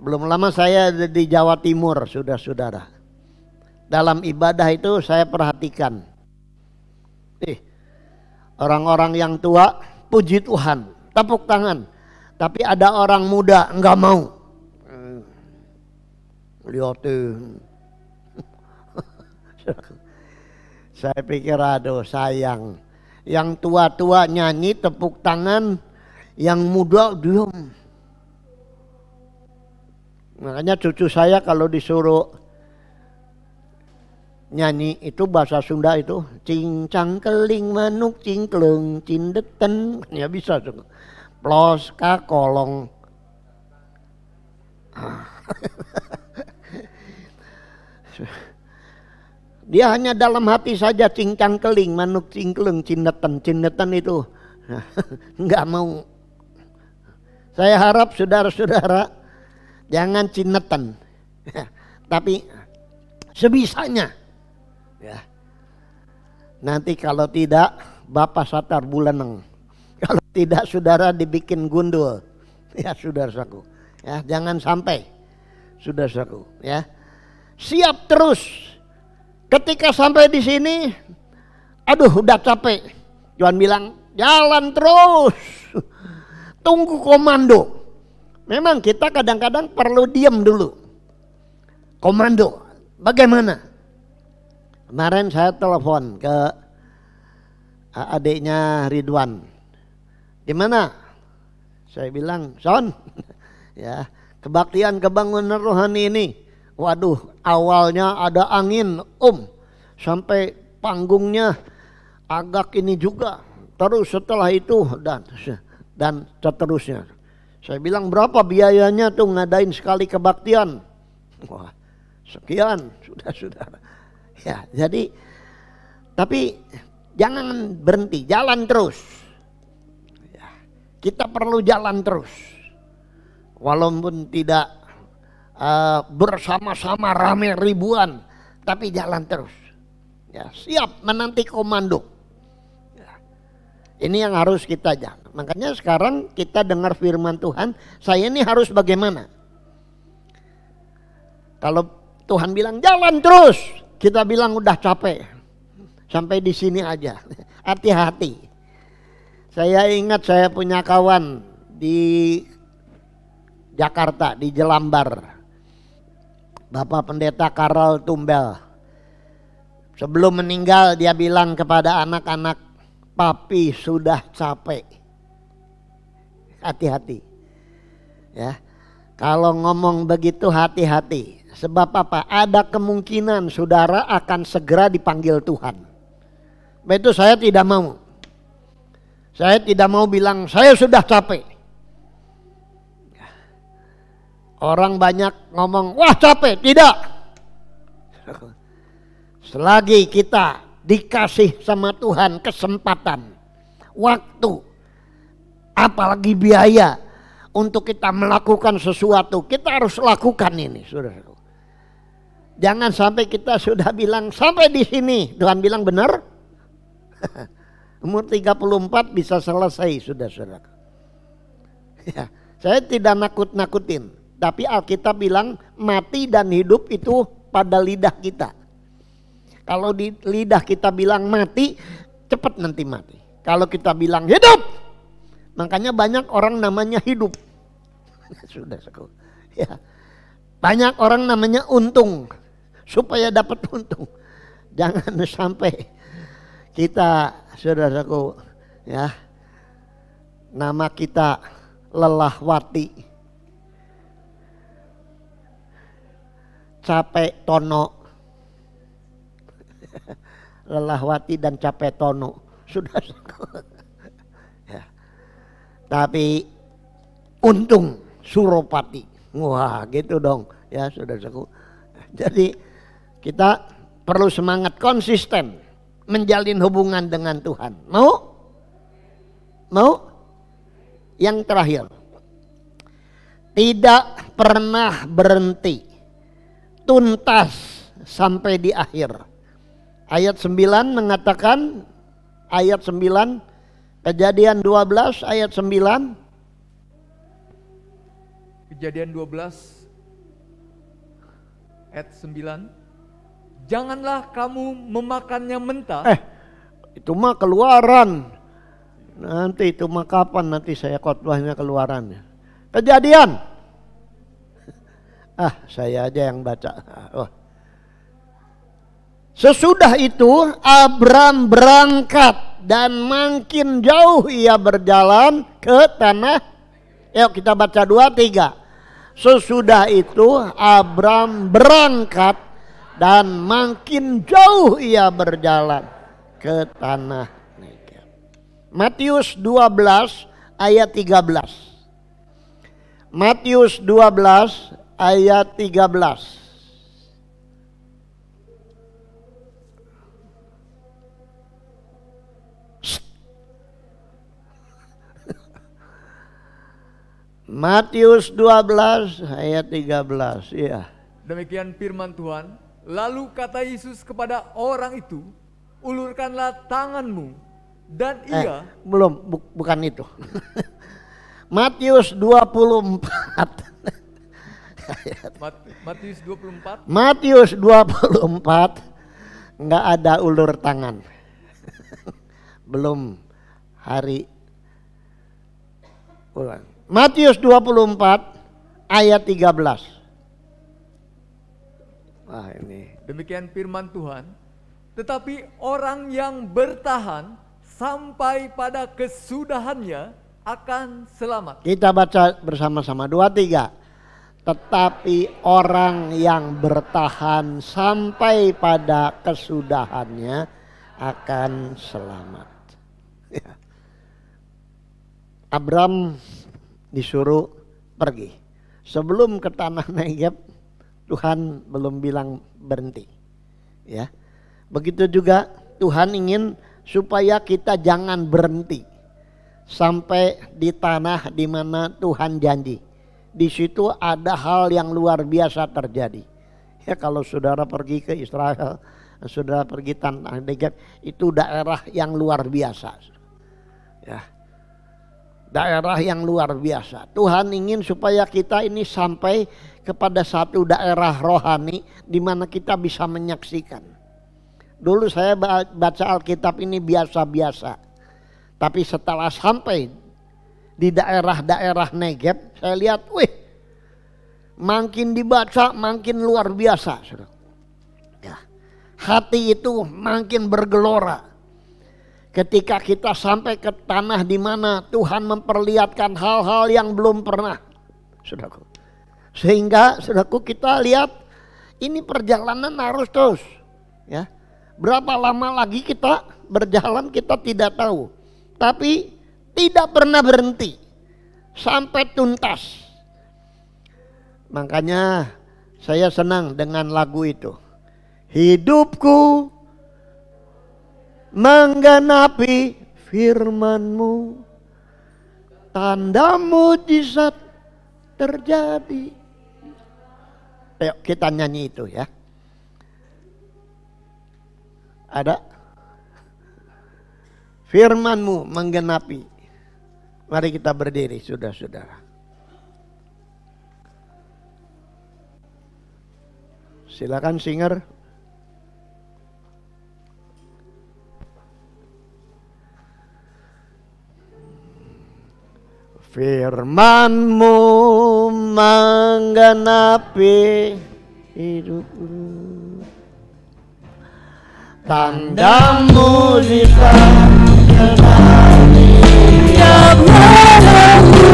Belum lama saya di Jawa Timur, saudara-saudara. Dalam ibadah itu saya perhatikan. Orang-orang yang tua puji Tuhan, tepuk tangan. Tapi ada orang muda enggak mau. Lihatin. Saya pikir aduh sayang. Yang tua-tua nyanyi tepuk tangan, yang muda diam. Makanya cucu saya kalau disuruh nyanyi itu bahasa Sunda itu cincang keling manuk cingkleng cindeten, ya bisa tuh. Plos ka kolong. Dia hanya dalam hati saja cincang keling, manuk cingkleng, cindetan itu. Enggak mau. Saya harap saudara-saudara jangan cinetan. Tapi sebisanya. Ya. Nanti kalau tidak Bapak satar bulaneng. Kalau tidak saudara dibikin gundul. Ya saudaraku. Ya, jangan sampai. Saudaraku, ya. Siap terus. Ketika sampai di sini, aduh udah capek. Tuhan bilang, jalan terus. Tunggu komando. Memang kita kadang-kadang perlu diam dulu. Komando, bagaimana? Kemarin saya telepon ke adiknya Ridwan. Di mana? Saya bilang, Son, ya kebaktian kebangunan rohani ini. Waduh, awalnya ada angin, sampai panggungnya agak ini juga. Terus setelah itu dan seterusnya. Saya bilang berapa biayanya tuh ngadain sekali kebaktian? Wah, sekian, sudah. Ya, jadi tapi jangan berhenti, jalan terus. Ya, kita perlu jalan terus. Walaupun tidak bersama-sama rame ribuan, tapi jalan terus. Ya, siap menanti komando. Ya. Ini yang harus kita jaga. Makanya sekarang kita dengar firman Tuhan, saya ini harus bagaimana? Kalau Tuhan bilang jalan terus, kita bilang udah capek. Sampai di sini aja. Hati-hati. Saya ingat saya punya kawan di Jakarta, di Jelambar. Bapak Pendeta Karel Tumbel. Sebelum meninggal dia bilang kepada anak-anak, papi sudah capek. Hati-hati. Ya. Kalau ngomong begitu hati-hati. Sebab apa? Ada kemungkinan saudara akan segera dipanggil Tuhan. Itu saya tidak mau. Saya tidak mau bilang saya sudah capek. Orang banyak ngomong, wah capek. Tidak. Selagi kita dikasih sama Tuhan kesempatan, waktu, apalagi biaya untuk kita melakukan sesuatu, kita harus lakukan ini, saudara. Jangan sampai kita sudah bilang sampai di sini, Tuhan bilang benar. Umur 34 bisa selesai sudah, saudara. Ya, saya tidak nakut-nakutin, tapi Alkitab bilang mati dan hidup itu pada lidah kita. Kalau di lidah kita bilang mati, cepat nanti mati. Kalau kita bilang hidup, makanya banyak orang namanya hidup. Sudah, ya. Banyak orang namanya untung, supaya dapat untung. Jangan sampai kita, saudaraku, ya, nama kita Lelahwati, Capek Tono. Lelahwati dan Capek Tono, sudah. Ya. Tapi untung Suropati. Wah, gitu dong. Ya, saudaraku. Jadi kita perlu semangat konsisten menjalin hubungan dengan Tuhan. Mau? Mau? Yang terakhir. Tidak pernah berhenti. Tuntas sampai di akhir. Ayat 9 mengatakan, ayat 9, Kejadian 12 ayat 9. Kejadian 12 ayat 9. Janganlah kamu memakannya mentah. Itu mah Keluaran. Nanti itu mah kapan nanti saya khotbahnya Keluarannya. Kejadian. Saya aja yang baca. Sesudah itu Abram berangkat dan makin jauh ia berjalan ke tanah. Yuk kita baca 2, 3. Sesudah itu Abram berangkat dan makin jauh ia berjalan ke tanah Negeb. Matius 12 ayat 13. Matius 12 ayat 13. Matius 12 ayat 13. Ya. Demikian firman Tuhan. Lalu kata Yesus kepada orang itu, ulurkanlah tanganmu, dan ia bukan itu. Matius 24. Matius 24. Matius 24 enggak ada ulur tangan. Belum hari ulang. Matius 24 ayat 13. Wah, ini. Demikian firman Tuhan. Tetapi orang yang bertahan sampai pada kesudahannya akan selamat. Kita baca bersama-sama 2, 3. Tetapi orang yang bertahan sampai pada kesudahannya akan selamat. Ya. Abram disuruh pergi. Sebelum ke tanah Negeb, Tuhan belum bilang berhenti. Ya. Begitu juga Tuhan ingin supaya kita jangan berhenti sampai di tanah di mana Tuhan janji. Di situ ada hal yang luar biasa terjadi. Ya kalau saudara pergi ke Israel, saudara pergi tanah Negeb, itu daerah yang luar biasa. Ya. Daerah yang luar biasa. Tuhan ingin supaya kita ini sampai kepada satu daerah rohani di mana kita bisa menyaksikan. Dulu saya baca Alkitab ini biasa-biasa. Tapi setelah sampai di daerah-daerah Negeb, saya lihat, wih, makin dibaca makin luar biasa. Ya. Hati itu makin bergelora. Ketika kita sampai ke tanah di mana Tuhan memperlihatkan hal-hal yang belum pernah. Saudaraku. Sehingga saudaraku kita lihat ini perjalanan harus terus. Ya. Berapa lama lagi kita berjalan kita tidak tahu. Tapi tidak pernah berhenti sampai tuntas. Makanya saya senang dengan lagu itu. Hidupku menggenapi firman-Mu, tanda mujizat terjadi. Ayo kita nyanyi itu ya. Ada? Firman-Mu menggenapi. Mari kita berdiri saudara-saudara. Silakan singer. Firman-Mu menggenapi hidupku, tanda mujizat terjadi tiap hariku.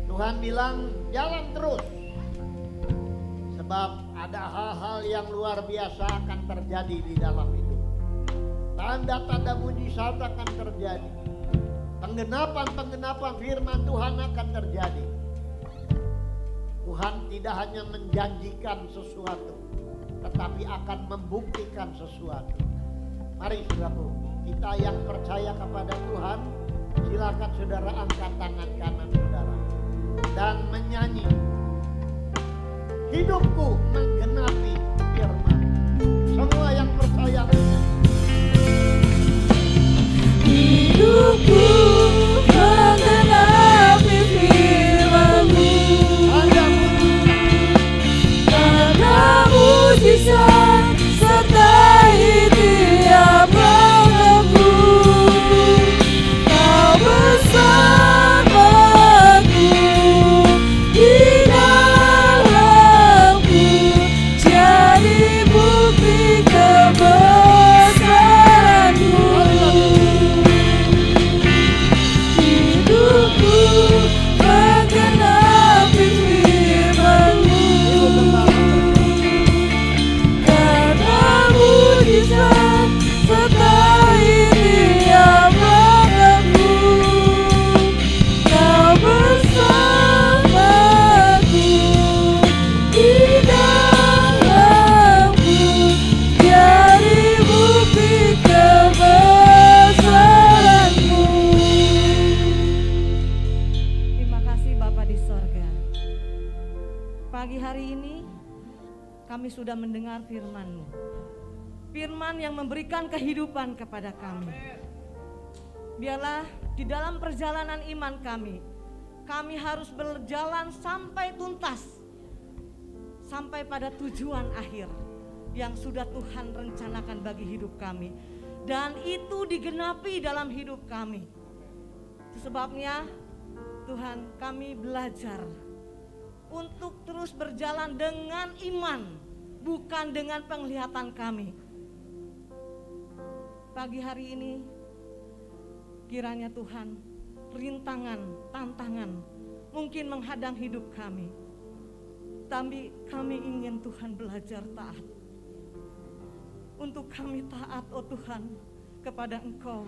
Tuhan bilang jalan terus, sebab ada hal-hal yang luar biasa akan terjadi di dalam hidup. Tanda-tanda mujizat akan terjadi. Penggenapan firman Tuhan akan terjadi. Tuhan tidak hanya menjanjikan sesuatu, tetapi akan membuktikan sesuatu. Mari saudaraku, kita yang percaya kepada Tuhan, silakan saudara angkat tangan kanan saudara dan menyanyi. Hidupku menggenapi firman. Semua yang percaya menyanyi. Hidupku menggenapi firman-Mu, tanda mujizat sertai tiap langkahku. Kau bersamaku di dalamku, jadi bukti kebenaran. kami sudah mendengar firman-Mu. Firman yang memberikan kehidupan kepada kami. Biarlah di dalam perjalanan iman kami harus berjalan sampai tuntas, sampai pada tujuan akhir yang sudah Tuhan rencanakan bagi hidup kami. Dan itu digenapi dalam hidup kami. Itu sebabnya Tuhan, kami belajar untuk terus berjalan dengan iman, bukan dengan penglihatan kami. Pagi hari ini kiranya Tuhan, rintangan, tantangan mungkin menghadang hidup kami, tapi kami ingin Tuhan belajar taat. Untuk kami taat, oh Tuhan, kepada Engkau,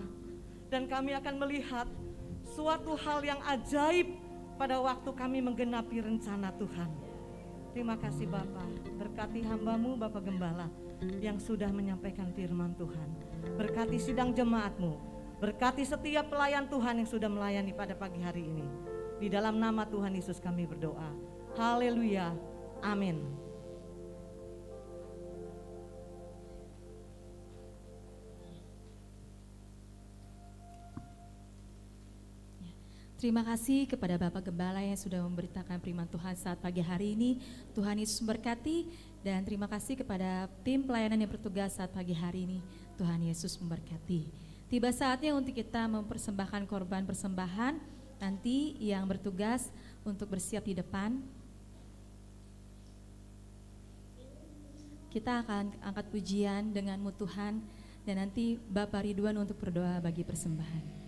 dan kami akan melihat suatu hal yang ajaib pada waktu kami menggenapi rencana Tuhan. Terima kasih Bapa, berkati hamba-Mu Bapak Gembala yang sudah menyampaikan firman Tuhan. Berkati sidang jemaat-Mu, berkati setiap pelayan Tuhan yang sudah melayani pada pagi hari ini. Di dalam nama Tuhan Yesus kami berdoa. Haleluya, amin. Terima kasih kepada Bapak Gembala yang sudah memberitakan firman Tuhan saat pagi hari ini. Tuhan Yesus memberkati, dan terima kasih kepada tim pelayanan yang bertugas saat pagi hari ini. Tuhan Yesus memberkati. Tiba saatnya untuk kita mempersembahkan korban persembahan. Nanti yang bertugas untuk bersiap di depan. Kita akan angkat pujian denganmu Tuhan, dan nanti Bapak Ridwan untuk berdoa bagi persembahan.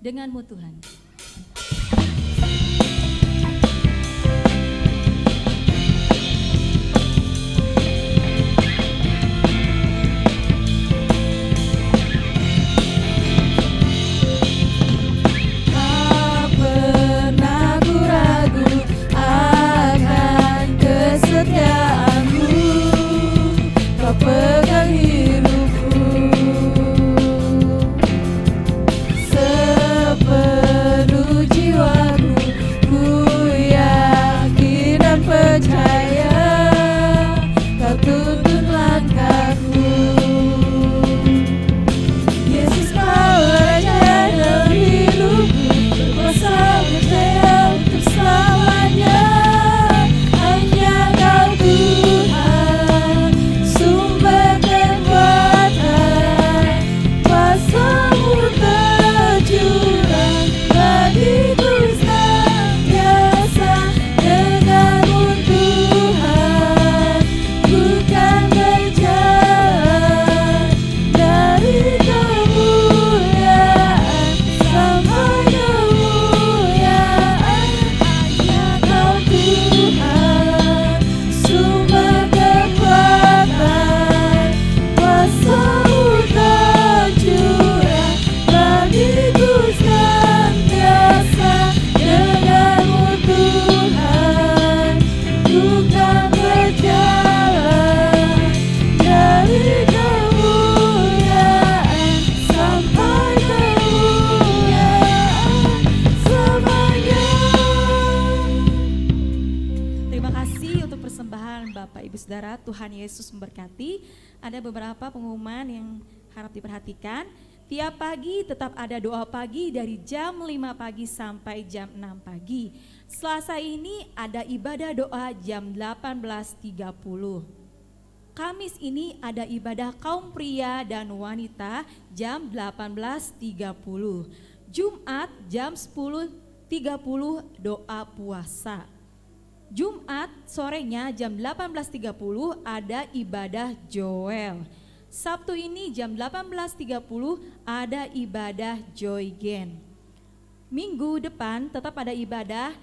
Denganmu Tuhan. Tuhan Yesus memberkati. Ada beberapa pengumuman yang harap diperhatikan. Tiap pagi tetap ada doa pagi dari jam 5 pagi sampai jam 6 pagi. Selasa ini ada ibadah doa jam 18.30. Kamis ini ada ibadah kaum pria dan wanita jam 18.30. Jumat jam 10.30 doa puasa. Jumat sorenya jam 18.30 ada ibadah Joel. Sabtu ini jam 18.30 ada ibadah Joy Gen. Minggu depan tetap ada ibadah.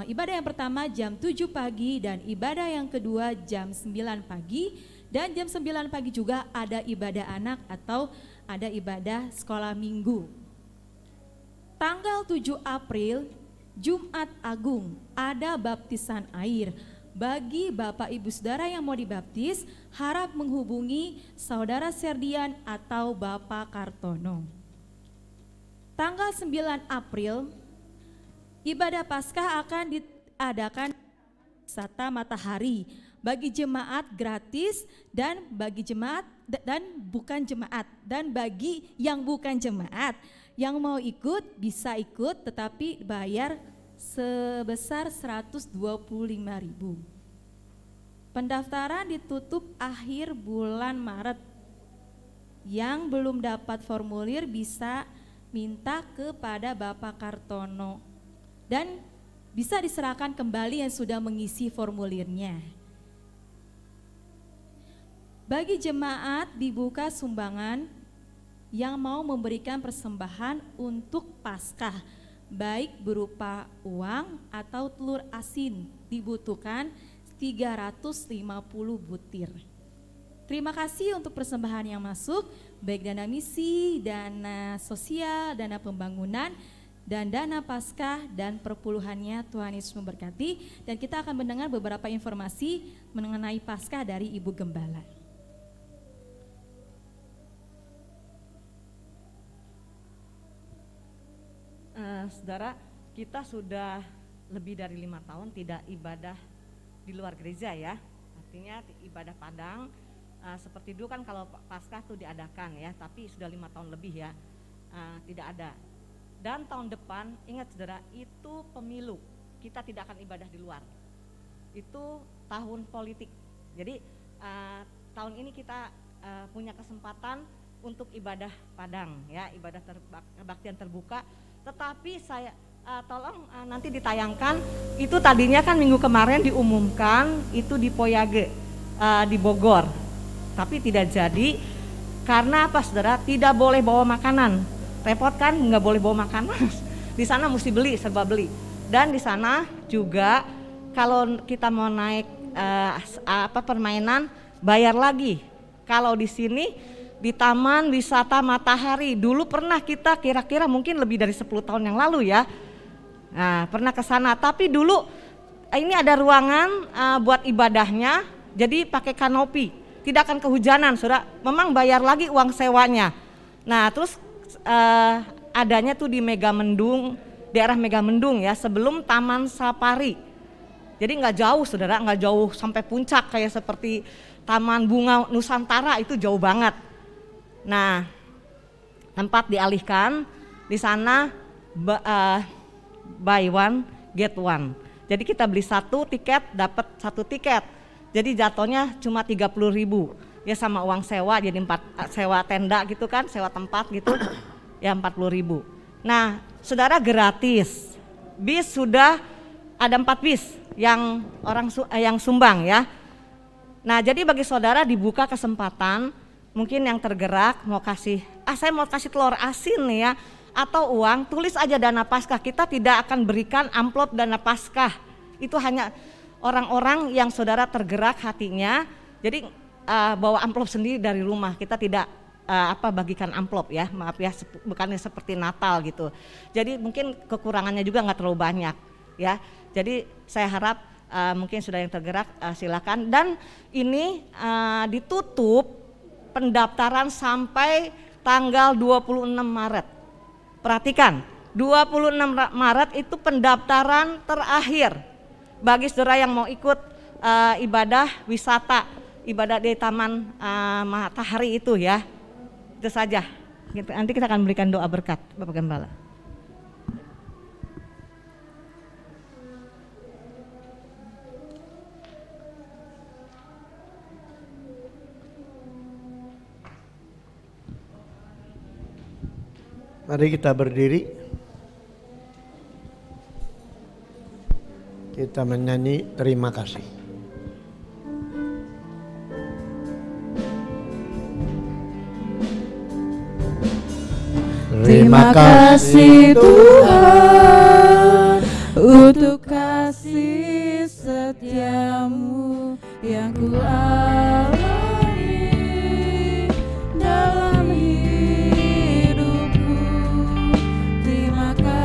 Ibadah yang pertama jam 7 pagi dan ibadah yang kedua jam 9 pagi. Dan jam 9 pagi juga ada ibadah anak atau ada ibadah sekolah minggu. Tanggal 7 April, Jumat Agung, ada baptisan air. Bagi Bapak Ibu Saudara yang mau dibaptis, harap menghubungi Saudara Serdian atau Bapak Kartono. Tanggal 9 April, ibadah Paskah akan diadakan wisata matahari bagi jemaat gratis dan bagi jemaat dan bukan jemaat, dan bagi yang bukan jemaat yang mau ikut bisa ikut tetapi bayar sebesar 125.000. Pendaftaran ditutup akhir bulan Maret. Yang belum dapat formulir bisa minta kepada Bapak Kartono dan bisa diserahkan kembali yang sudah mengisi formulirnya. Bagi jemaat dibuka sumbangan yang mau memberikan persembahan untuk Paskah, baik berupa uang atau telur asin, dibutuhkan 350 butir. Terima kasih untuk persembahan yang masuk, baik dana misi, dana sosial, dana pembangunan, dan dana Paskah dan perpuluhannya. Tuhan Yesus memberkati. Dan kita akan mendengar beberapa informasi mengenai Paskah dari Ibu Gembala. Saudara, kita sudah lebih dari 5 tahun tidak ibadah di luar gereja ya. Artinya ibadah Padang. Seperti dulu kan kalau Paskah tuh diadakan ya, tapi sudah 5 tahun lebih ya, tidak ada. Dan tahun depan, ingat saudara, itu pemilu, kita tidak akan ibadah di luar. Itu tahun politik. Jadi tahun ini kita punya kesempatan untuk ibadah Padang ya, ibadah kebaktian terbuka. Tetapi saya tolong nanti ditayangkan, itu tadinya kan minggu kemarin diumumkan itu di Poyage di Bogor. Tapi tidak jadi, karena apa saudara? Tidak boleh bawa makanan. Repot kan, nggak boleh bawa makanan. Di sana mesti beli, serba beli. Dan di sana juga kalau kita mau naik permainan, bayar lagi. Kalau di sini di Taman Wisata Matahari, dulu pernah kita kira-kira mungkin lebih dari 10 tahun yang lalu ya. Nah, pernah ke sana. Tapi dulu ini ada ruangan buat ibadahnya, jadi pakai kanopi. Tidak akan kehujanan, saudara. Memang bayar lagi uang sewanya. Nah, terus adanya tuh di Megamendung, daerah Megamendung ya, sebelum Taman Safari. Jadi nggak jauh, saudara, nggak jauh sampai puncak kayak seperti Taman Bunga Nusantara, itu jauh banget. Nah, tempat dialihkan di sana buy one get one. Jadi kita beli 1 tiket dapat 1 tiket. Jadi jatuhnya cuma 30.000 ya, sama uang sewa, jadi sewa tenda gitu kan, sewa tempat gitu ya 40.000. Nah saudara, gratis. Bis sudah ada 4 bis yang yang sumbang ya. Nah jadi bagi saudara dibuka kesempatan, mungkin yang tergerak mau kasih, saya mau kasih telur asin nih ya, atau uang, tulis aja dana Paskah. Kita tidak akan berikan amplop dana Paskah, itu hanya orang-orang yang saudara tergerak hatinya. Jadi bawa amplop sendiri dari rumah, kita tidak bagikan amplop ya, maaf ya, bukannya seperti Natal gitu. Jadi mungkin kekurangannya juga nggak terlalu banyak ya. Jadi saya harap mungkin sudah yang tergerak silakan. Dan ini ditutup pendaftaran sampai tanggal 26 Maret. Perhatikan, 26 Maret itu pendaftaran terakhir bagi saudara yang mau ikut ibadah wisata, ibadah di Taman Matahari itu ya. Itu saja. Nanti kita akan berikan doa berkat, Bapak Gembala. Mari kita berdiri. Kita menyanyi terima kasih. Terima kasih Tuhan untuk kasih setiamu yang ku alami dalam hidupku. Terima kasih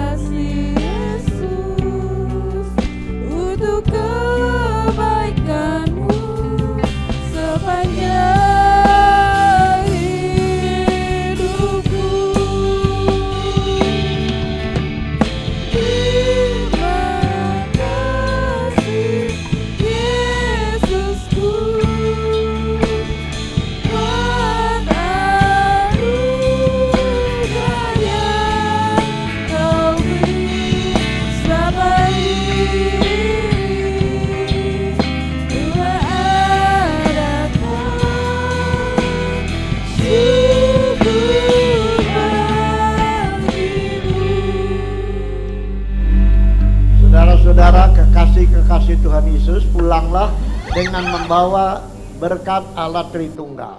dengan membawa berkat Allah Tritunggal.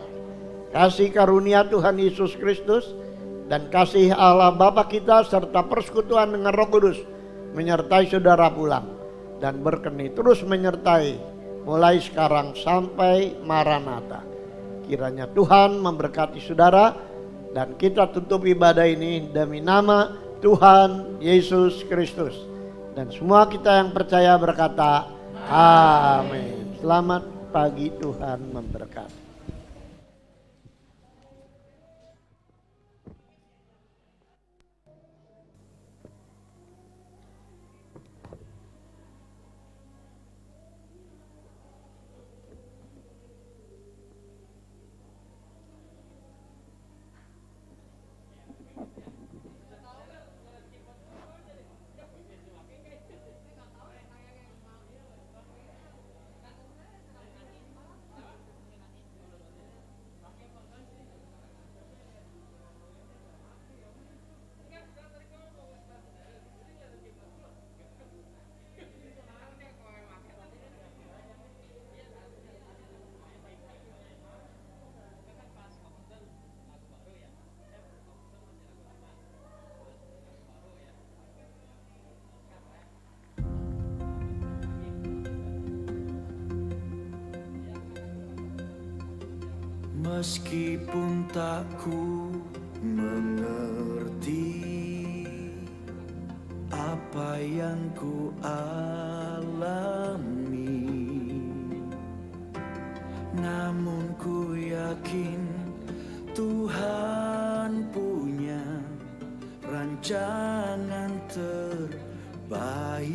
Kasih karunia Tuhan Yesus Kristus dan kasih Allah Bapa kita serta persekutuan dengan Roh Kudus menyertai saudara pulang dan berkenan terus menyertai mulai sekarang sampai Maranatha. Kiranya Tuhan memberkati saudara dan kita tutup ibadah ini demi nama Tuhan Yesus Kristus. Dan semua kita yang percaya berkata amin. Selamat pagi, Tuhan memberkati. Meskipun tak ku mengerti apa yang ku alami, namun ku yakin Tuhan punya rancangan terbaik.